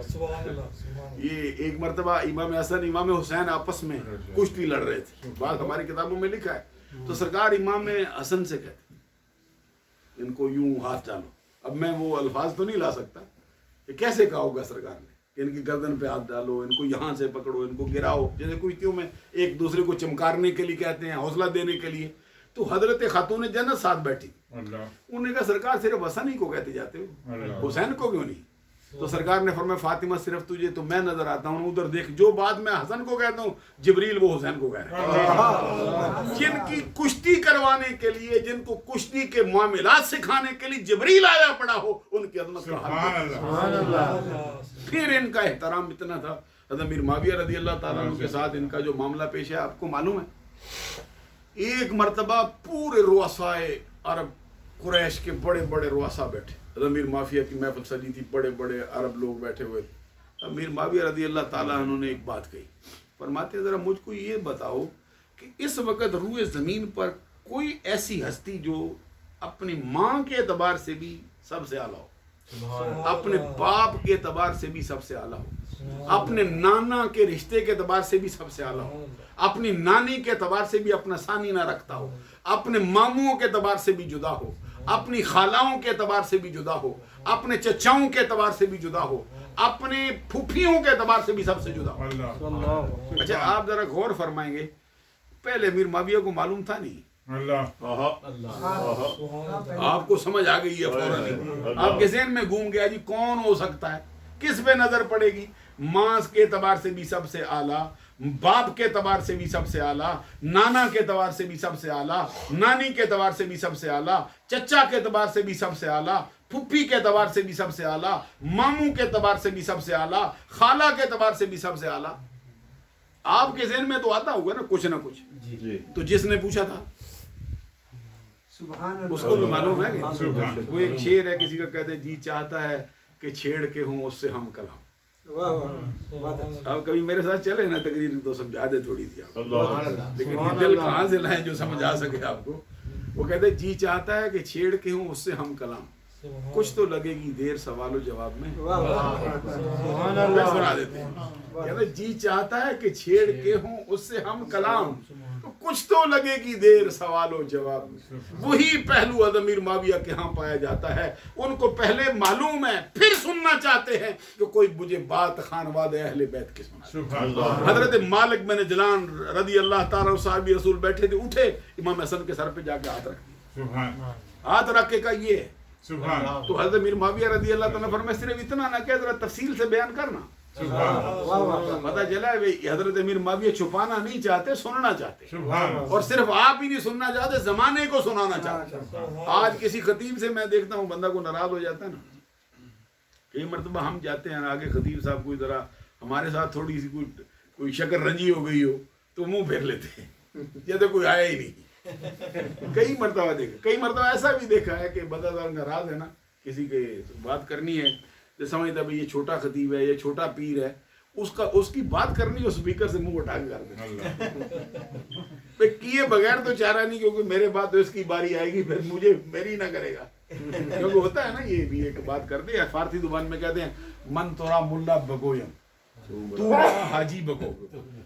یہ ایک مرتبہ امام حسن امام حسین آپس میں کشتی لڑ رہے تھے، بات ہماری کتابوں میں لکھا ہے، تو سرکار امام حسن سے کہتے ان کو یوں ہاتھ ڈالو۔ اب میں وہ الفاظ تو نہیں لا سکتا کہ کیسے کہا ہوگا سرکار نے کہ ان کی گردن پہ ہاتھ ڈالو، ان کو یہاں سے پکڑو، ان کو گراؤ، جیسے کشتیوں میں ایک دوسرے کو چمکارنے کے لیے کہتے ہیں، حوصلہ دینے کے لیے۔ تو حضرت خاتون جنت ساتھ بیٹھی، اللہ انہوں نے کہا سرکار صرف حسن ہی کو کہتے جاتے ہو، اللہ حسین کو کیوں نہیں؟ تو سرکار نے فرمایا فاطمہ صرف تجھے تو میں نظر آتا ہوں، ادھر دیکھ جو بات میں حسن کو کہتا ہوں جبریل وہ حسین کو کہہ رہے ہیں۔ جن کی کشتی کروانے کے لیے، جن کو کشتی کے معاملات سکھانے کے لیے جبریل آیا پڑا ہو، ان کی عظمت کا سبحان اللہ۔ پھر ان کا احترام اتنا تھا۔ حضرت امیر معاویہ رضی اللہ تعالیٰ عنہ کے ساتھ ان کا جو معاملہ پیش ہے آپ کو معلوم ہے، ایک مرتبہ پورے رؤسائے عرب قریش کے بڑے بڑے رؤسا بیٹھے، امیر معاویہ کی محفل سجی تھی، بڑے بڑے عرب لوگ بیٹھے ہوئے تھے۔ امیر معاویہ رضی اللہ تعالیٰ عنہ نے ایک بات کہی، فرماتے ذرا مجھ کو یہ بتاؤ کہ اس وقت روئے زمین پر کوئی ایسی ہستی جو اپنی ماں کے اعتبار سے بھی سب سے اعلیٰ ہو، اپنے باپ کے اعتبار سے بھی سب سے اعلیٰ ہو، اپنے نانا کے رشتے کے اعتبار سے بھی سب سے اعلیٰ ہو، اپنی نانی کے اعتبار سے بھی اپنا ثانی نہ رکھتا ہو، اپنے ماموں کے اعتبار سے بھی جدا ہو، اپنی خالاؤں کے اعتبار سے بھی جدا ہو، اپنے چچاؤں کے اعتبار سے بھی جدا ہو، اپنے پھوپھیوں کے اعتبار سے بھی سب سے جدا ہو۔ اللہ اچھا آپ ذرا غور فرمائیں گے، پہلے امیر معاویہ کو معلوم تھا نہیں، اللہ آپ کو سمجھ آ گئی ہے فوراً، آپ کے ذہن میں گھوم گیا جی کون ہو سکتا ہے، کس پہ نظر پڑے گی؟ ماں کے اعتبار سے بھی سب سے اعلیٰ، باپ کے اعتبار سے بھی سب سے اعلیٰ، نانا کے اعتبار سے بھی سب سے اعلیٰ، نانی کے اعتبار سے بھی سب سے اعلیٰ، چچا کے اعتبار سے بھی سب سے اعلیٰ، پھپھی کے اعتبار سے بھی سب سے اعلیٰ، ماموں کے اعتبار سے بھی سب سے اعلیٰ، خالہ کے اعتبار سے بھی سب سے اعلیٰ۔ آپ کے ذہن میں تو آتا ہوگا نا کچھ نہ کچھ، تو جس نے پوچھا تھا اس کو بھی معلوم ہے کہ وہ ایک شعر ہے کسی کا کہتے ہیں جی چاہتا ہے کہ چھیڑ کے ہوں اس سے ہم کلام. اب کبھی میرے ساتھ چلے نا تقریر تو سمجھا دے تھوڑی سی آپ, لیکن یہ دل کہاں سے لائیں جو سمجھا سکے آپ کو. وہ کہتے ہیں جی چاہتا ہے کہ چھیڑ کے ہوں اس سے ہم کلام, کچھ تو لگے گی دیر سوال و جواب میں. سنا دیتے ہیں, کہتے ہیں جی چاہتا ہے کہ چھیڑ کے ہوں اس سے ہم کلام, تو کچھ تو لگے گی دیر سوال و جواب میں. وہی پہلو امیر معاویہ کے ہاں پایا جاتا ہے. ان کو پہلے معلوم ہے, پھر سننا چاہتے ہیں کہ کوئی مجھے بات خانواد اہل بیت کی سنا. حضرت مالک بن جلان رضی اللہ تعالیٰ صحابی رسول بیٹھے تھے, اٹھے, امام حسن کے سر پہ جا کے ہاتھ رکھ دیا. ہاتھ رکھ کے کہا یہ ہے. تو حضرت امیر معاویہ رضی اللہ تعالیٰ فرمائے صرف اتنا نہ کہ ذرا تفصیل سے بیان کرنا. پتہ چلا ہے حضرت امیر معاویہ چھپانا نہیں چاہتے, سننا چاہتے, اور صرف آپ ہی نہیں سننا چاہتے, زمانے کو سنانا چاہتے. آج کسی خطیب سے میں دیکھتا ہوں بندہ کو ناراض ہو جاتا ہے نا, کئی مرتبہ ہم جاتے ہیں آگے خطیب صاحب کوئی ذرا ہمارے ساتھ تھوڑی سی کوئی شکر رنجی ہو گئی ہو تو منہ پھیر لیتے ہیں جیسے کوئی آیا ہی نہیں. کئی مرتبہ دیکھا, کئی مرتبہ ایسا بھی دیکھا ہے کہ بندہ ذرا ناراض ہے نا, کسی کے بات کرنی ہے تو سمجھتا بھائی یہ چھوٹا خطیب ہے, یہ چھوٹا پیر ہے, اس کی بات کرنی ہے اسپیکر سے منہ اٹھا کے کر دے کیے بغیر تو چارہ نہیں, کیونکہ میرے بات تو اس کی باری آئے گی پھر مجھے میری نہ کرے گا. کیونکہ ہوتا ہے نا یہ بھی ایک بات کر دے. فارسی زبان میں کہتے ہیں من تورا ملا بگویم تو حاجی بگو,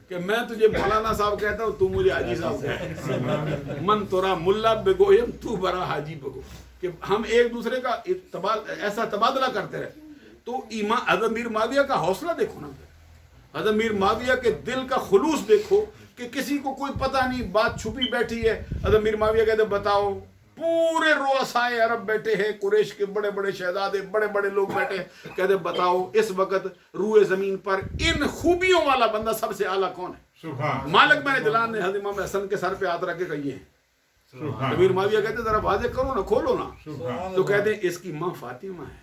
کہ میں تجھے مولانا صاحب کہتا ہوں تو مجھے حاجی صاحب کہتا ہے. من تورا ملا بگویم تو برا حاجی بگو, کہ ہم ایک دوسرے کا ایسا تبادلہ کرتے رہے. تو حضرت امیر معاویہ کا حوصلہ دیکھو نا, حضرت امیر معاویہ کے دل کا خلوص دیکھو کہ کسی کو کوئی پتہ نہیں, بات چھپی بیٹھی ہے. حضرت امیر معاویہ کہتے بتاؤ, پورے رؤسائے عرب بیٹھے ہیں, قریش کے بڑے بڑے شہزادے, بڑے بڑے لوگ بیٹھے ہیں, کہتے بتاؤ اس وقت روئے زمین پر ان خوبیوں والا بندہ سب سے اعلیٰ کون ہے؟ مالک بن جلان نے حضرت امام حسن کے سر پہ ہاتھ رکھ کے کہیے ہیں. امیر معاویہ کہتے ذرا واضح کرو نا, کھولو نا. تو کہتے ہیں اس کی ماں فاطمہ ہے,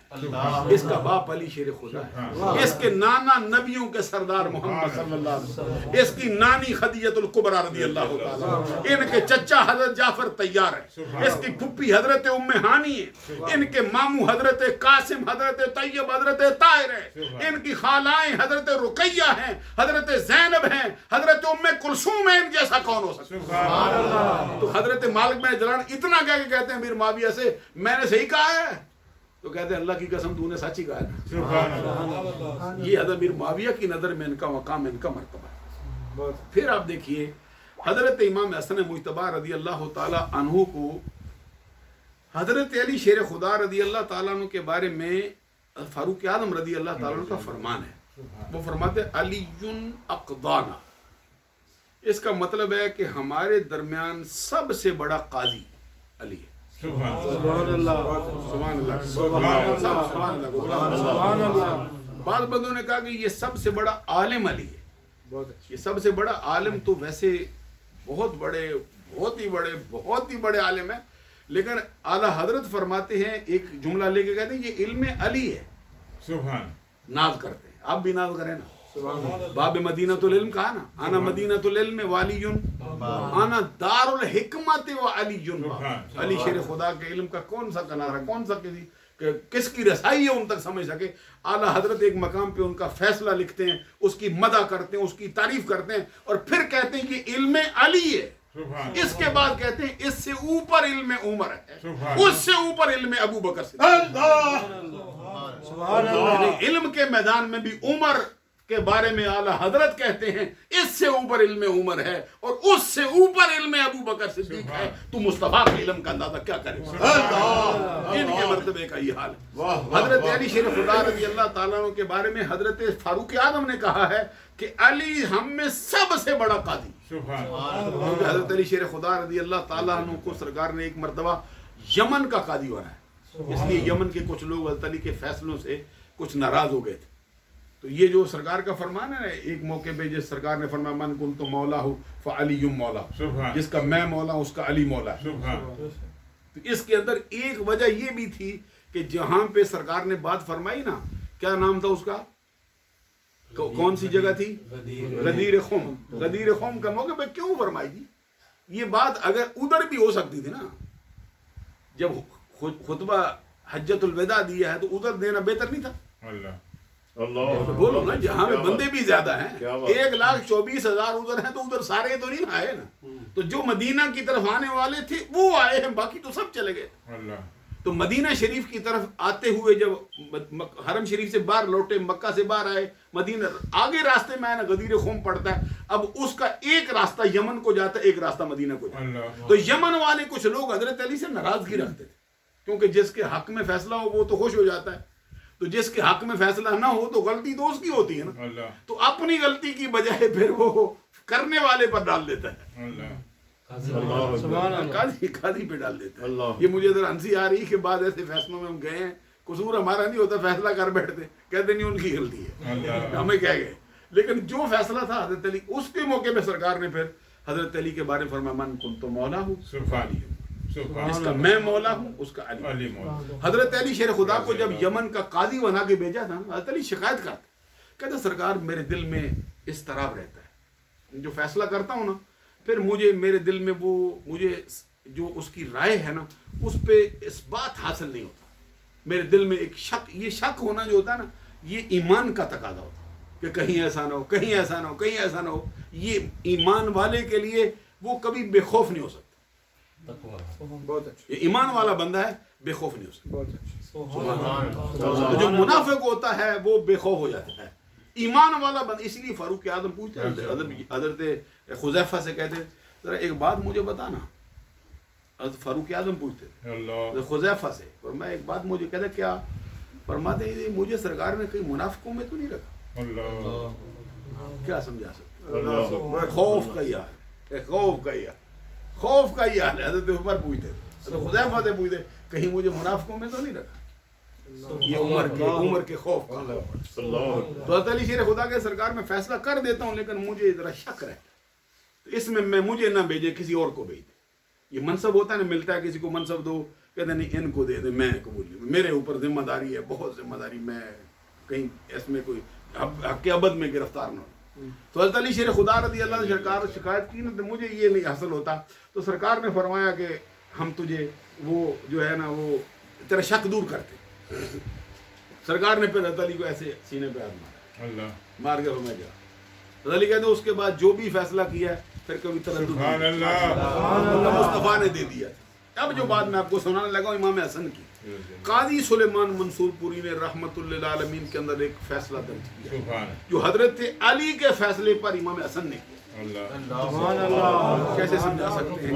اس کا باپ علی شیر خدا ہے, اس کے نانا نبیوں کے سردار محمد صلی اللہ علیہ وسلم, اس کی نانی خدیجۃ الکبریٰ رضی اللہ تعالی, ان کے چچا حضرت جعفر طیار ہے, اس کی پھپھی حضرت ام ہانی ہے, ان کے ماموں حضرت قاسم, حضرت طیب, حضرت طاہر ہے, ان کی خالائیں حضرت رقیہ ہیں, حضرت زینب ہیں, حضرت ام کلثوم ہیں. ان جیسا کون ہو سکتا ہے؟ تو حضرت مالک بن جلان اتنا کہہ کے کہتے ہیں امیر معاویہ سے میں نے صحیح کہا ہے؟ تو کہتے ہیں اللہ کی قسم تو نے سچ ہی کہا ہے. یہ حضرت امیر معاویہ کی نظر میں ان کا مقام, ان کا مرتبہ ہے. پھر آپ دیکھیے حضرت امام حسن مجتبی رضی اللہ تعالی عنہ کو حضرت علی شیر خدا رضی اللہ تعالیٰ عنہ کے بارے میں فاروق اعظم رضی اللہ تعالیٰ عنہ کا فرمان ہے. وہ فرماتے علی اقضانا, اس کا مطلب ہے کہ ہمارے درمیان سب سے بڑا قاضی علی ہے. سبحان اللہ, سبحان اللہ, سبحان اللہ. بعض بندوں نے کہا کہ یہ سب سے بڑا عالم علی ہے. یہ سب سے بڑا عالم تو ویسے بہت ہی بڑے عالم ہیں, لیکن اعلیٰ حضرت فرماتے ہیں, ایک جملہ لے کے کہتے ہیں یہ علم علی ہے. سبحان, ناز کرتے ہیں, آپ بھی ناز کریں نا. باب مدینۃ العلم کہا نا, انا مدینۃ العلم والی, انا دار الحکمت و علی. علی شیر خدا کے علم کا کون سا کنارہ, کون سا کس کی رسائی ہے ان تک سمجھ سکے. اعلیٰ حضرت ایک مقام پہ ان کا فیصلہ لکھتے ہیں, اس کی مدح کرتے ہیں, اس کی تعریف کرتے ہیں, اور پھر کہتے ہیں کہ علم علی ہے. اس کے بعد کہتے ہیں اس سے اوپر علم عمر ہے, اس سے اوپر علم ابو بکر صدیق. علم کے میدان میں بھی عمر کے بارے میں اعلیٰ حضرت کہتے ہیں اس سے اوپر علم عمر ہے, اور اس سے اوپر علم ابو بکر صدیق ہے. تو مصطفیٰ کے علم کا اندازہ کیا کرے, ان کے مرتبے کا یہ حال ہے. حضرت علی شیر خدا رضی اللہ تعالیٰ عنہ کے بارے میں حضرت فاروق اعظم نے کہا ہے کہ علی ہم میں سب سے بڑا قاضی. کیونکہ حضرت علی شیر خدا رضی اللہ تعالیٰ عنہ کو سرکار نے ایک مرتبہ یمن کا قاضی بنایا, اس لیے یمن کے کچھ لوگ حضرت علی کے فیصلوں سے کچھ ناراض ہو گئے تھے. تو یہ جو سرکار کا فرمان ہے, ایک موقع پہ جس سرکار نے فرمایا من کنت مولا ہوں فعلی مولا, جس کا میں مولا ہوں اس کا علی مولا ہے. تو اس کے اندر ایک وجہ یہ بھی تھی کہ جہاں پہ سرکار نے بات فرمائی نا, کیا نام تھا اس کا, کون سی جگہ تھی, غدیر خم. غدیر خم کا موقع پہ کیوں فرمائی تھی یہ بات؟ اگر ادھر بھی ہو سکتی تھی نا, جب خطبہ حجت الوداع دیا ہے تو ادھر دینا بہتر نہیں تھا؟ اللہ اللہ بولو نا، جہاں میں بندے بھی زیادہ ہیں، کیا بات۔ 1,24,000 ادھر ہیں، تو ادھر سارے تو نہیں آئے نا، تو جو مدینہ کی طرف آنے والے تھے وہ آئے ہیں، باقی تو سب چلے گئے۔ اللہ تو مدینہ شریف کی طرف آتے ہوئے جب حرم شریف سے باہر لوٹے، مکہ سے باہر آئے، مدینہ آگے راستے میں آئے نا، غدیر خم پڑتا ہے، اب اس کا ایک راستہ یمن کو جاتا ہے، ایک راستہ مدینہ کو جاتا ہے۔ اللہ تو یمن والے کچھ لوگ حضرت علی سے ناراضگی رکھتے تھے، کیونکہ جس کے حق میں فیصلہ ہو وہ تو خوش ہو جاتا ہے، تو جس کے حق میں فیصلہ نہ ہو تو غلطی تو اس کی ہوتی ہے نا، اللہ تو اپنی غلطی کی بجائے پھر وہ کرنے والے پر ڈال دیتا ہے، اللہ قاضی پہ ڈال دیتا ہے۔ اللہ یہ مجھے ادھر ہنسی آ رہی ہے کہ بعد ایسے فیصلوں میں ہم گئے ہیں، قصور ہمارا نہیں ہوتا، فیصلہ کر بیٹھتے، کہتے نہیں ان کی غلطی ہے، اللہ ہمیں کہہ گئے، لیکن جو فیصلہ تھا حضرت علی، اس کے موقع پہ سرکار نے پھر حضرت علی کے بارے میں فرمایا من کنت مولا ہوں سبحان سبحان جس کا میں مولا ہوں اس کا علی۔ علی مولا حضرت علی شیر خدا کو جب یمن کا قاضی بنا کے بھیجا تھا، حضرت علی شکایت کرتے، کہتے سرکار میرے دل میں اضطراب رہتا ہے، جو فیصلہ کرتا ہوں نا، پھر مجھے میرے دل میں وہ مجھے جو اس کی رائے ہے نا اس پہ اس بات حاصل نہیں ہوتا، میرے دل میں ایک شک، یہ شک ہونا جو ہوتا ہے نا یہ ایمان کا تقاضا ہوتا ہے کہ کہیں ایسا نہ ہو، کہیں ایسا نہ ہو، کہیں ایسا نہ ہو، یہ ایمان والے کے لیے وہ کبھی بے خوف نہیں ہو سکتا، بہت اچھا یہ ایمان والا بندہ ہے بے خوف نہیں ہو سکتا۔ بہت اچھا تو جو منافق ہوتا ہے وہ بے خوف ہو جاتا ہے، ایمان والا بندہ، اس لیے فاروق اعظم پوچھتے ہیں حضرت حذیفہ سے، کہتے ذرا ایک بات مجھے بتانا، حضرت فاروق اعظم پوچھتے تھے اللہ حذیفہ سے، اور میں ایک بات مجھے کہتے کیا، فرماتے ہیں مجھے سرکار نے کہیں منافقوں میں تو نہیں رکھا، اللہ کیا سمجھا سکتے اللہ خوف کا ہی حال ہے، خوف کا ہی حال ہے۔ حضرت عمر پوچھتے تھے، حضرت حذیفہ سے پوچھتے کہیں مجھے منافقوں میں تو نہیں رکھا، یہ عمر کے خوف کا حال ہے۔ تو حضرت علی شیر خدا کے سرکار میں فیصلہ کر دیتا ہوں لیکن مجھے ذرا شک رہتا ہے، تو اس میں مجھے نہ بھیجے، کسی اور کو بھیج دے، یہ منصب ہوتا ہے نا، ملتا ہے کسی کو منصب دو، کہتے نہیں ان کو دے دے، میں قبول نہیں، میرے اوپر ذمہ داری ہے، بہت ذمہ داری، میں کہیں اس میں کوئی حق ابد میں گرفتار نہ ہو۔ تو حضرت علی شیر خدا رضی اللہ عنہ سرکار شکایت کی نا، تو مجھے یہ نہیں حاصل ہوتا، تو سرکار نے فرمایا کہ ہم تجھے وہ جو ہے نا وہ تیرا شک دور کرتے، سرکار نے پھر حضرت علی کو ایسے سینے پہ ہاتھ مارا، اللہ مار کے فرمایا جا، حضرت علی کہتے ہیں اس کے بعد جو بھی فیصلہ کیا ہے پھر کبھی تردد سبحان نہیں، اللہ مصطفیٰ نے دے دیا۔ اب جو بات میں آپ کو سنانے لگا ہوں امام حسن کی، قاضی سلیمان منصور پوری نے رحمت للعالمین کے اندر ایک فیصلہ درج کیا سبحان جو حضرت علی کے فیصلے پر امام حسن نے کیا، اللہ کیسے سمجھا سکتے ہیں؟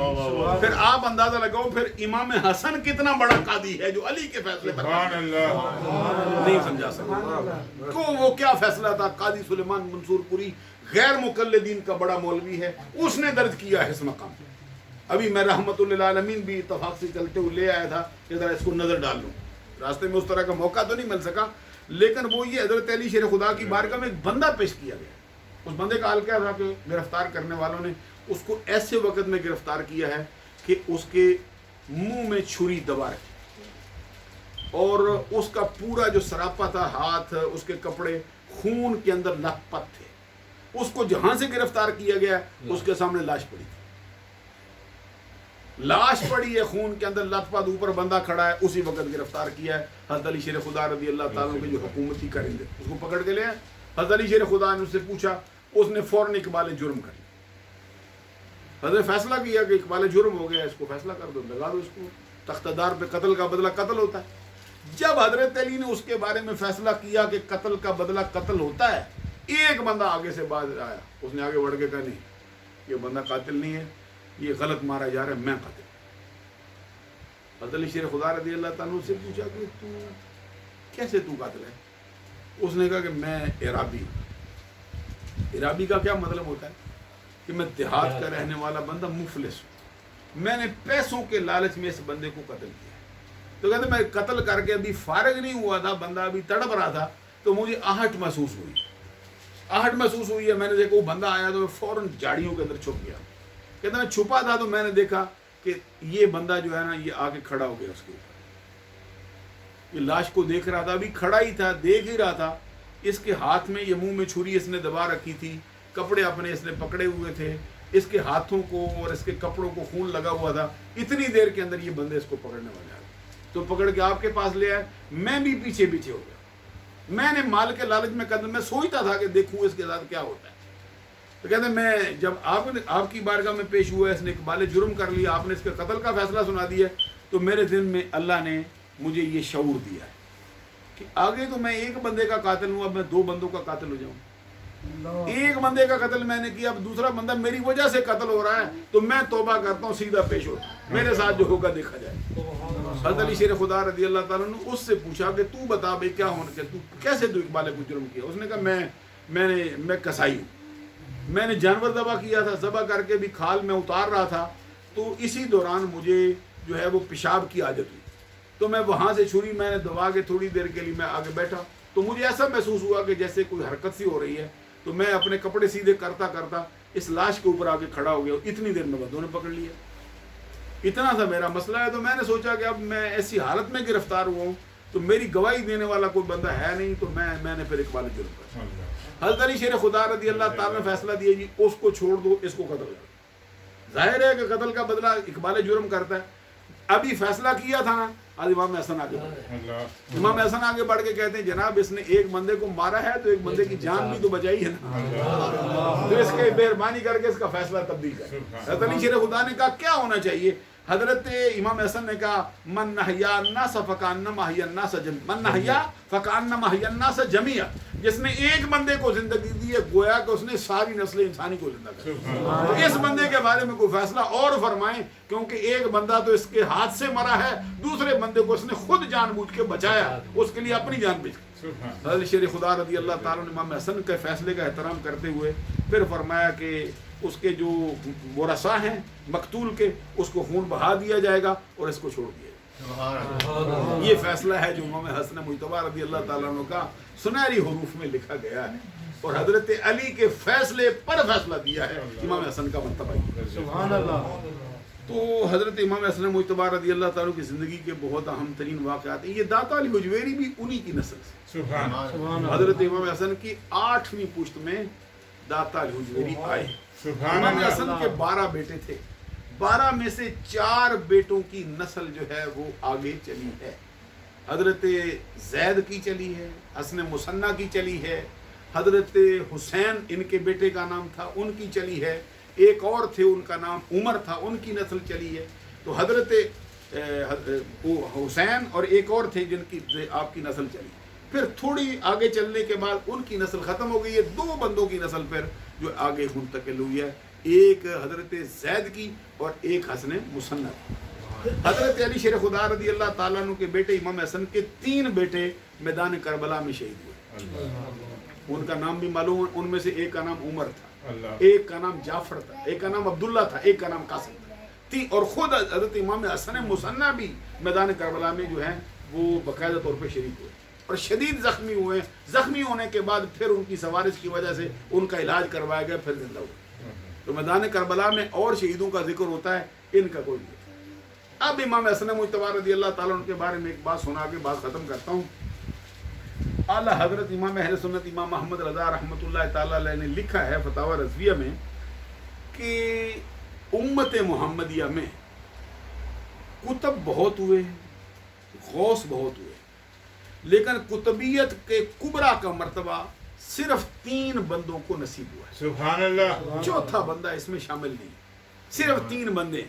پھر آپ اندازہ لگاؤ پھر امام حسن کتنا بڑا قاضی ہے جو علی کے فیصلے پر سبحان اللہ نہیں سمجھا سکتے، تو وہ کیا فیصلہ تھا؟ قاضی سلیمان منصور پوری غیر مقلدین کا بڑا مولوی ہے، اس نے درج کیا ہے اس مقام پہ۔ ابھی میں رحمت للعالمین بھی اتفاق سے چلتے ہوئے لے آیا تھا کہ ذرا اس کو نظر ڈال لوں، راستے میں اس طرح کا موقع تو نہیں مل سکا، لیکن وہ یہ حضرت علی شیر خدا کی بارگاہ میں ایک بندہ پیش کیا گیا، اس بندے کا حال کیا تھا کہ گرفتار کرنے والوں نے اس کو ایسے وقت میں گرفتار کیا ہے کہ اس کے منہ میں چھری دبا رکھی اور اس کا پورا جو سراپا تھا، ہاتھ، اس کے کپڑے خون کے اندر لت پت تھے، اس کو جہاں سے گرفتار کیا گیا اس کے سامنے لاش پڑی تھی، لاش پڑی ہے خون کے اندر لت پت، اوپر بندہ کھڑا ہے، اسی وقت گرفتار کیا ہے حضرت علی شیر خدا رضی اللہ تعالیٰ کے جو حکومتی کریں گے، اس کو پکڑ کے لے آئے۔ حضرت علی شیر خدا نے اس سے پوچھا، اس نے فوراً اقبال جرم کر لیا، حضرت فیصلہ کیا کہ اقبال جرم ہو گیا، اس کو فیصلہ کر دو، لگا دو اس کو تختہ دار پہ، قتل کا بدلہ قتل ہوتا ہے۔ جب حضرت علی نے اس کے بارے میں فیصلہ کیا کہ قتل کا بدلہ قتل ہوتا ہے، ایک بندہ آگے سے باز آیا، اس نے آگے بڑھ کے کہا نہیں یہ بندہ قاتل نہیں ہے، یہ غلط مارا جا رہا ہے، میں قاتل۔ حضرت علی شیر خدا رضی اللہ تعالیٰ سے پوچھا کہ تو کیسے تو قاتل ہے؟ اس نے کہا کہ میں عرابی ہوں۔ عرابی کا کیا مطلب ہوتا ہے کہ میں دیہات کا رہنے والا بندہ، مفلس ہوں، میں نے پیسوں کے لالچ میں اس بندے کو قتل کیا۔ تو کہتے میں قتل کر کے ابھی فارغ نہیں ہوا تھا، بندہ ابھی تڑپ رہا تھا، تو مجھے آہٹ محسوس ہوئی ہے، میں نے دیکھا وہ بندہ آیا تو میں فوراً جھاڑیوں کے اندر چھپ گیا۔ کہتا میں چھپا تھا تو میں نے دیکھا کہ یہ بندہ جو ہے نا یہ آ کے کھڑا ہو گیا، اس کے اوپر یہ لاش کو دیکھ رہا تھا، ابھی کھڑا ہی تھا، دیکھ ہی رہا تھا، اس کے ہاتھ میں یہ منہ میں چھری اس نے دبا رکھی تھی، کپڑے اپنے اس نے پکڑے ہوئے تھے، اس کے ہاتھوں کو اور اس کے کپڑوں کو خون لگا ہوا تھا. اتنی دیر کے اندر یہ بندے اس کو پکڑنے والے آ گئے تو پکڑ کے آپ کے پاس لے آئے. میں بھی پیچھے پیچھے ہو گیا. میں نے مال کے لالچ میں قدم میں سوچتا تھا کہ دیکھوں اس کے ساتھ کیا ہوتا ہے. تو کہتے ہیں میں جب آپ کی بارگاہ میں پیش ہوا ہے, اس نے اقبال جرم کر لیا, آپ نے اس کے قتل کا فیصلہ سنا دیا, تو میرے دل میں اللہ نے مجھے یہ شعور دیا ہے کہ آگے تو میں ایک بندے کا قاتل ہوں, اب میں 2 بندوں کا قاتل ہو جاؤں. ایک بندے کا قتل میں نے کیا, اب دوسرا بندہ میری وجہ سے قتل ہو رہا ہے, تو میں توبہ کرتا ہوں, سیدھا پیش ہوتا ہوں, میرے ساتھ جو ہوگا دیکھا جائے. حضرت علی شیر خدا رضی اللہ تعالیٰ نے اس سے پوچھا کہ تو بتا بھائی کیا ہونا چاہیے, تو کیسے تو اقبال کو جرم کیا؟ اس نے کہا میں کسائی ہوں, میں نے جانور ذبح کیا تھا, ذبح کر کے بھی کھال میں اتار رہا تھا, تو اسی دوران مجھے جو ہے وہ پیشاب کی عادت ہوئی, تو میں وہاں سے چھری میں نے دبا کے تھوڑی دیر کے لیے میں آگے بیٹھا, تو مجھے ایسا محسوس ہوا کہ جیسے کوئی حرکت سی ہو رہی ہے, تو میں اپنے کپڑے سیدھے کرتا کرتا اس لاش کے اوپر آگے کھڑا ہو گیا. اتنی دیر میں بندوں نے پکڑ لیا. اتنا سا میرا مسئلہ ہے. تو میں نے سوچا کہ اب میں ایسی حالت میں گرفتار ہوا ہوں تو میری گواہی دینے والا کوئی بندہ ہے نہیں, تو میں نے پھر اقبال جرم کر. حضرت علی شیر خدا رضی اللہ تعالیٰ نے فیصلہ دیا جی اس کو چھوڑ دو, اس کو قتل کرو. ظاہر ہے کہ قتل کا بدلہ اقبال جرم کرتا ہے. ابھی فیصلہ کیا تھا نا, آج امام حسن آگے بڑھے. امام حسن آگے بڑھ کے کہتے ہیں جناب اس نے ایک بندے کو مارا ہے تو ایک بندے کی جان بھی تو بچائی ہے نا, تو اس کے مہربانی کر کے اس کا فیصلہ تبدیل کر. حضرت علی شیر خدا نے کہا کیا ہونا چاہیے؟ حضرت امام حسن نے کہا من نحیا الناس فکانما حیا الناس جميعا, من نحیا فکانما حیا الناس جميعا. جس نے ایک بندے کو زندگی دی ہے گویا کہ اس نے ساری نسل انسانی کو زندہ کر. تو اس بندے کے بارے میں کوئی فیصلہ اور فرمائیں, کیونکہ ایک بندہ تو اس کے ہاتھ سے مرا ہے, دوسرے بندے کو اس نے خود جان بوجھ کے بچایا, اس کے لیے اپنی جان بیچ دی. حضرت شیر خدا رضی اللہ تعالیٰ نے امام حسن کے فیصلے کا احترام کرتے ہوئے پھر فرمایا کہ اس کے جو ورثاء ہیں مقتول کے, اس کو خون بہا دیا جائے گا اور اس کو چھوڑ دیا جائے. یہ فیصلہ ہے جو امام حسن مجتبی رضی اللہ تعالیٰ عنہ کا سنہری حروف میں لکھا گیا ہے, اور حضرت علی کے فیصلے پر فیصلہ دیا ہے امام حسن کا مرتبہ. سبحان اللہ. تو حضرت امام حسن مجتبی رضی اللہ تعالیٰ کی زندگی کے بہت اہم ترین واقعات ہیں. یہ داتا علی حجویری بھی انہی کی نسل سے. حضرت امام حسن کی 8ویں پشت میں داتا علی حجویری آئے. امام حسن کے 12 بیٹے تھے, 12 میں سے 4 بیٹوں کی نسل جو ہے وہ آگے چلی ہے. حضرت زید کی چلی ہے, حسن مثنیٰ کی چلی ہے, حضرت حسین ان کے بیٹے کا نام تھا ان کی چلی ہے, ایک اور تھے ان کا نام عمر تھا ان کی نسل چلی ہے. تو حضرت حسین اور ایک اور تھے جن کی آپ کی نسل چلی. پھر تھوڑی آگے چلنے کے بعد ان کی نسل ختم ہو گئی ہے. 2 بندوں کی نسل پھر جو آگے منتقل ہوئی ہے, ایک حضرت زید کی اور ایک حسن مثنیٰ. حضرت علی شیر خدا رضی اللہ تعالیٰ عنہ کے بیٹے امام حسن کے 3 بیٹے میدان کربلا میں شہید ہوئے. ان کا نام بھی معلوم ہے, ان میں سے ایک کا نام عمر تھا, ایک کا نام جعفر تھا, ایک کا نام عبداللہ تھا, ایک کا نام قاسم تھا. اور خود حضرت امام حسن مثنیٰ بھی میدان کربلا میں جو ہیں وہ باقاعدہ طور پہ شریک ہوئے اور شدید زخمی ہوئے. زخمی ہونے کے بعد پھر ان کی سوارش کی وجہ سے ان کا علاج کروایا گیا, پھر زندہ ہوئے. تو میدان کربلا میں اور شہیدوں کا ذکر ہوتا ہے, ان کا کوئی نہیں. اب امام حسن مجتبی رضی اللہ تعالیٰ عنہ کے بارے میں ایک بات سنا کے بات ختم کرتا ہوں. اعلیٰ حضرت امام اہل سنت امام محمد رضا رحمۃ اللہ تعالیٰ علیہ نے لکھا ہے فتاوی رضویہ میں کہ امت محمدیہ میں کتب بہت ہوئے, غوث بہت ہوئے, لیکن کتبیت کے کبرا کا مرتبہ صرف 3 بندوں کو نصیب ہوا ہے. سبحان اللہ. چوتھا بندہ اس میں شامل نہیں, صرف 3 بندے.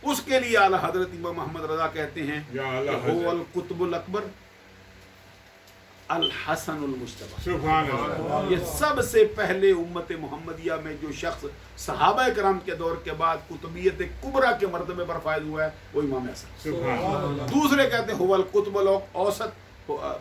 اس کے لیے اعلیٰ حضرت امام محمد رضا کہتے ہیں هو القطب الاکبر الحسن المجتبی. سبحان اللہ. یہ سب سے پہلے امت محمدیہ میں جو شخص صحابہ کرام کے دور کے بعد قطبیت کبرا کے مرتبے پر فائز ہوا ہے وہ امام حسن. سبحان اللہ. دوسرے کہتے ہیں هو القطب الاوسط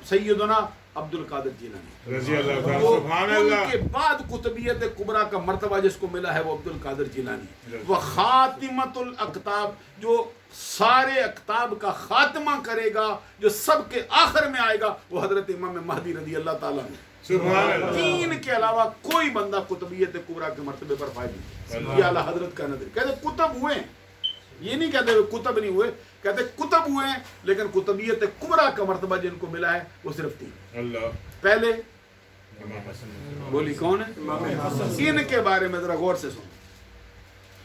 سیدنا عبد القادر جیلانی رضی اللہ تعالیٰ. وہ سبحان ان اللہ. کے بعد قطبیت کبرا کا مرتبہ جس کو ملا ہے وہ عبد القادر جیلانی. وہ خاتمۃ الاقطاب جو سارے اقطاب کا خاتمہ کرے گا, جو سب کے آخر میں آئے گا, وہ حضرت امام مہدی رضی اللہ تعالیٰ عنہ. سبحان اللہ. 3 کے علاوہ کوئی بندہ قطبیت کبرا کے مرتبے پر فائز نہیں. یہ اعلیٰ حضرت کا نظر. کہتے کتب ہوئے, یہ نہیں کہتے کتب نہیں ہوئے, کہتے کتب ہوئے ہیں, لیکن قطبیت کبرا کا مرتبہ جن کو ملا ہے وہ صرف 3. اللہ. پہلے امام حسن. بولی کون ہے؟ ان کے بارے میں ذرا غور سے سنو.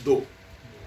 2,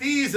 30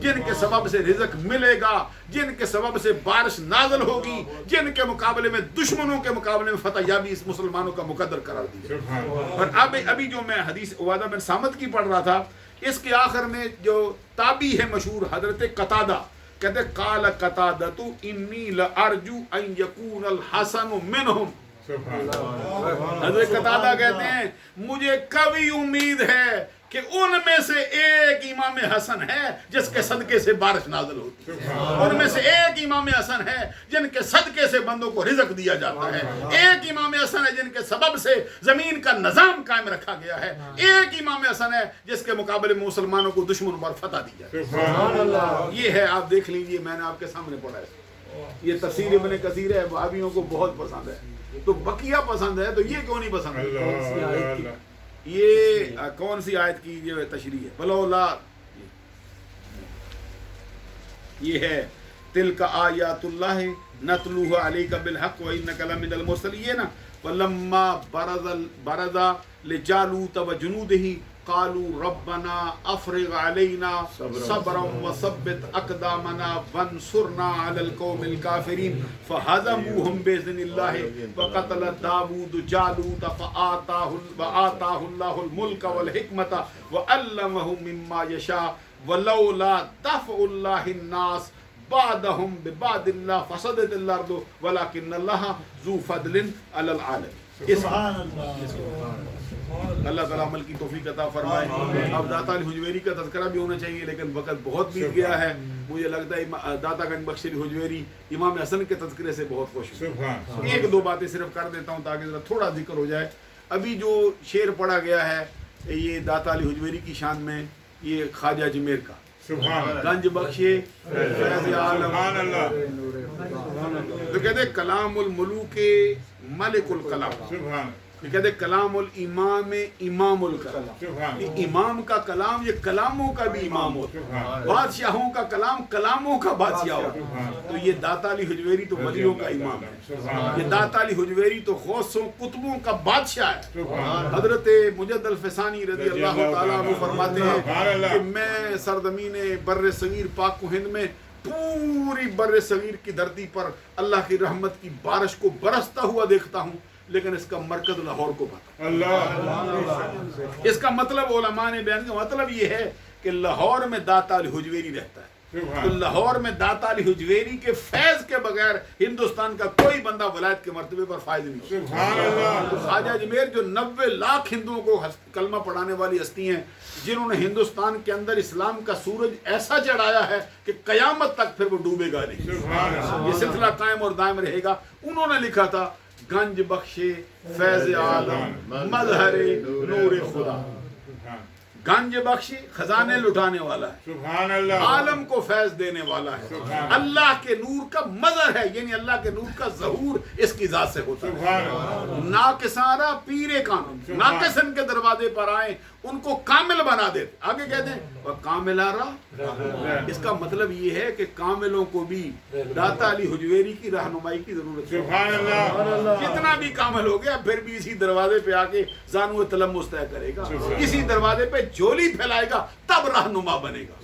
جن کے سبب سے رزق ملے گا، جن کے سبب سے بارش نازل ہوگی، جن کے مقابلے میں دشمنوں کے مقابلے میں فتح یابی اس مسلمانوں کا مقدر قرار دی جائے۔ اور ابھی جو میں حدیث عبادہ بن صامت کی پڑھ رہا تھا، اس کے آخر میں جو تابعی ہے مشہور حضرت قتادہ کہتے قال قتادۃ انی لارجو ان یکون الحسن منہم، حضرت قتادہ کہتے ہیں مجھے کبھی امید ہے کہ ان میں سے ایک امام حسن ہے جس کے صدقے سے بارش نازل ہوتی ہے، ان میں سے ایک امام حسن ہے جن کے صدقے سے بندوں کو رزق دیا جاتا ہے، ایک امام حسن ہے جن کے سبب سے زمین کا نظام قائم رکھا گیا ہے، ایک امام حسن ہے جس کے مقابلے میں مسلمانوں کو دشمن پر فتح دی جائے۔ یہ ہے، آپ دیکھ لیجئے، میں نے آپ کے سامنے پڑھا ہے، یہ تفسیر ابن کثیر ہے، وہابیوں کو بہت پسند ہے، تو بقیہ پسند ہے تو یہ کیوں نہیں پسند ہے؟ یہ کون سی آیت کی جو تشریح ہے؟ فلولا، یہ ہے تلک آیات اللہ نتلوها علیک بالحق وانک لمن المرسلین ولما برز لجالوت وجنوده قالوا ربنا افرغ علينا صبرا وثبت اقدامنا وانصرنا على القوم الكافرين فهزموهم باذن الله وقتل داوود جالوت فآتاه الله الملك والحكمة وعلمه مما يشاء ولولا دفع الله الناس بعضهم ببعض الله فسدت الارض ولكن الله ذو فضل على العالمين۔ اللہ تعالیٰ عمل کی توفیق عطا فرمائے۔ اب داتا علی حجویری کا تذکرہ بھی ہونا چاہیے، لیکن وقت بہت بیت گیا ہے۔ مجھے لگتا ہے داتا گنج بخش علی حجویری امام حسن کے تذکرے سے بہت خوش ہوں۔ ایک دو باتیں صرف کر دیتا ہوں تاکہ ذرا تھوڑا ذکر ہو جائے۔ ابھی جو شعر پڑھا گیا ہے یہ داتا علی حجویری کی شان میں، یہ خواجہ اجمیر کا، گنج بخشے فیض عالم، تو کہتے کلام الملوک ملک الکلام، کہتے کلام الامام امام الکلام، امام کا کلام یہ کلاموں کا بھی امام ہوتا، بادشاہوں کا کلام کلاموں کا بادشاہ ہوتا۔ تو یہ داتا علی حجویری تو ولیوں کا امام ہے، یہ داتا علی حجویری تو غوثوں قطبوں کا بادشاہ ہے۔ حضرت مجد الفسانی رضی اللہ تعالیٰ عنہ فرماتے ہیں کہ میں سرزمین بر صغیر پاک و ہند میں پوری بر صغیر کی دھرتی پر اللہ کی رحمت کی بارش کو برستا ہوا دیکھتا ہوں، لیکن اس کا مرکز لاہور کو پتا۔ اس کا مطلب علماء نے بیان کیا، مطلب یہ ہے کہ لاہور میں داتا علی حجویری رہتا ہے، تو لاہور میں داتا علی حجویری کے فیض کے بغیر ہندوستان کا کوئی بندہ ولایت کے مرتبے پر فائز نہیں۔ تو خواجہ اجمیر جو 90 لاکھ ہندوؤں کو کلمہ پڑھانے والی ہستی ہیں، جنہوں نے ہندوستان کے اندر اسلام کا سورج ایسا چڑھایا ہے کہ قیامت تک پھر وہ ڈوبے گا نہیں، یہ سلسلہ قائم اور دائم رہے گا۔ انہوں نے لکھا تھا گنج بخشے فیض عالم مظہر نور خدا، گنج بخشی خزانے لٹانے والا ہے، عالم کو فیض دینے والا ہے، اللہ کے نور کا مظہر ہے، یعنی اللہ کے نور کا ظہور اس کی ذات سے ہوتا ہے۔ ناقصارہ پیر کامل، ناقص ان کے دروازے پر آئیں ان کو کامل بنا دیتے۔ آگے کہتے ہیں وَقَامِلَ رَا، اس کا مطلب یہ ہے کہ کاملوں کو بھی داتا علی حجویری کی رہنمائی کی ضرورت ہے۔ جتنا بھی کامل ہو گیا پھر بھی اسی دروازے پہ آ کے زانو تلمس طے کرے گا، اسی دروازے پہ جولی پھیلائے گا تب رہنما بنے گا،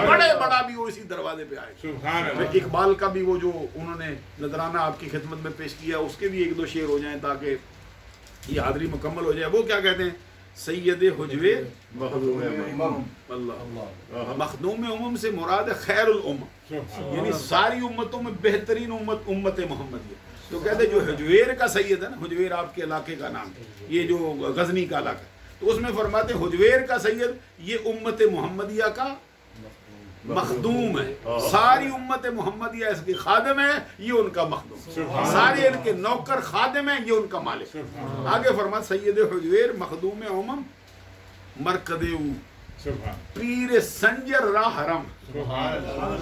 بڑے بڑا بھی وہ اسی دروازے پہ آئے گا۔ اقبال کا بھی وہ جو انہوں نے نذرانہ آپ کی خدمت میں پیش کیا، اس کے بھی ایک دو شعر ہو جائیں تاکہ یہ حاضری مکمل ہو جائے۔ وہ کیا کہتے ہیں؟ سید حجویر مخدوم امم سے مراد خیر الامم، یعنی ساری امتوں میں بہترین امت امت محمدیہ۔ تو کہتے جو حجویر کا سید ہے نا، حجویر آپ کے علاقے کا نام ہے، یہ جو غزنی کا علاقہ ہے، تو اس میں فرماتے ہیں حجویر کا سید یہ امت محمدیہ کا مخدوم ہے، ساری امت محمدیہ اس کی خادم ہے، یہ ان کا مخدوم، سارے ان کے نوکر خادم ہیں، یہ ان کا مالک۔ آگے فرماتے سید حجویر مخدوم امم مرکد او پیر سنجر راہ حرم۔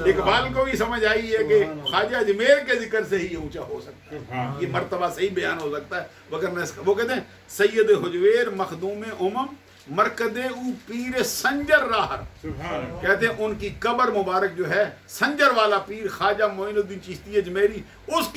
اقبال کو بھی سمجھ آئی ہے کہ خواجہ اجمیر کے ذکر سے ہی یہ اونچا ہو سکتا ہے، یہ مرتبہ صحیح بیان ہو سکتا ہے، وگرنہ وہ کہتے ہیں سید حجویر مخدوم امم مرکز او پیر سنجر راہر سبحان اللہ کہتے ہیں ان کی قبر مبارک جو ہے سنجر والا پیر خواجہ معین الدین چشتی اجمیری اس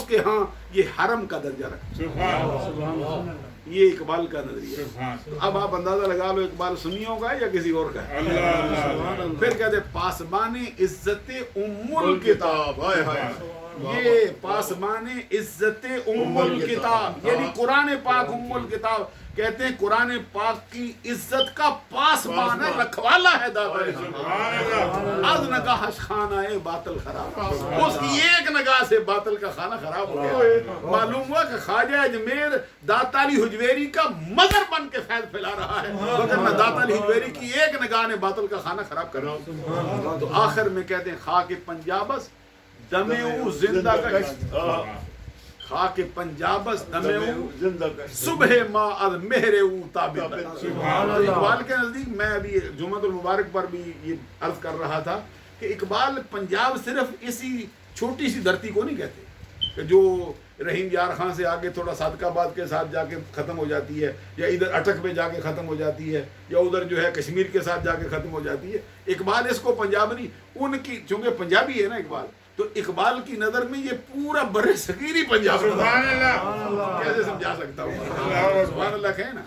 کے ہاں یہ حرم کا درجہ رکھتا سبحان اللہ یہ اقبال کا نظریہ ہے۔ سبحان تو اب آپ اندازہ لگا لو اقبال سنیوں کا ہے یا کسی اور کا ہے؟ اللہ اللہ پھر کہتے ہیں پاسبان عزت ام الکتاب، کتاب ہائے ہائے یہ پاسبان عزت ام الکتاب یعنی قرآن پاک ام الکتاب کہتے ہیں قرآن پاک کی عزت کا پاسبان ہے، رکھوالا ہے دادا سبحان اللہ از نگاہش خانہ ہے باطل خراب، اس کی ایک نگاہ سے باطل کا خانہ خراب ہو گیا۔ معلوم ہوا کہ خواجہ اجمیر داتا علی حجویری کا مظہر بن کے فیض پھیلا رہا ہے، وگرنہ داتا علی حجویری کی ایک نگاہ نے باطل کا خانہ خراب کر رہا۔ تو آخر میں کہتے ہیں خاک پنجابس دم او زندہ کش، خاک پنجابس دم او زندہ کا صبح ما از مہر او تابع۔ سبحان تو اقبال کے نزدیک میں ابھی جمعۃ المبارک پر بھی یہ عرض کر رہا تھا کہ اقبال پنجاب صرف اسی چھوٹی سی دھرتی کو نہیں کہتے کہ جو رحیم یار خان سے آگے تھوڑا صادق آباد کے ساتھ جا کے ختم ہو جاتی ہے، یا ادھر اٹک پہ جا کے ختم ہو جاتی ہے، یا ادھر جو ہے کشمیر کے ساتھ جا کے ختم ہو جاتی ہے۔ اقبال اس کو پنجاب نہیں، ان کی چونکہ پنجابی ہے نا اقبال، تو اقبال کی نظر میں یہ پورا بر صغیر ہی پنجاب ہے۔ سبحان اللہ کیسے سمجھا سکتا ہوں؟ سبحان اللہ کہیں نا۔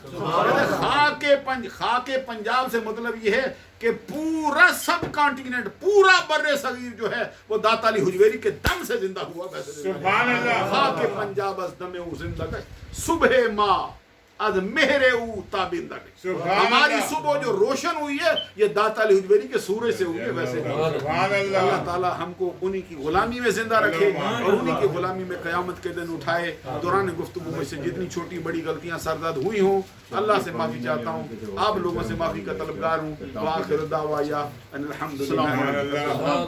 خاک پنجاب سے مطلب یہ ہے کہ پورا سب کانٹیننٹ، پورا بر صغیر جو ہے وہ داتا علی حجویری کے دم سے زندہ ہوا۔ سبحان اللہ خاک پنجاب از دم او زندہ کش، صبح ما از مہر او تابندہ کش۔ سبحان ہماری اللہ صبح جو روشن ہوئی ہے یہ داتا علی حجویری کے سورج سے ہوئی ہے۔ ویسے سبحان اللہ اللہ تعالیٰ ہم کو انہی کی غلامی میں زندہ رکھے اور انہی کی غلامی میں قیامت کے دن اٹھائے۔ دوران گفتگو میں سے جتنی چھوٹی بڑی غلطیاں سرزد ہوئی ہوں اللہ سے معافی چاہتا ہوں، آپ لوگوں سے معافی کا طلبگار ہوں۔ وآخر دعوایا ان الحمد للہ۔ سبحان اللہ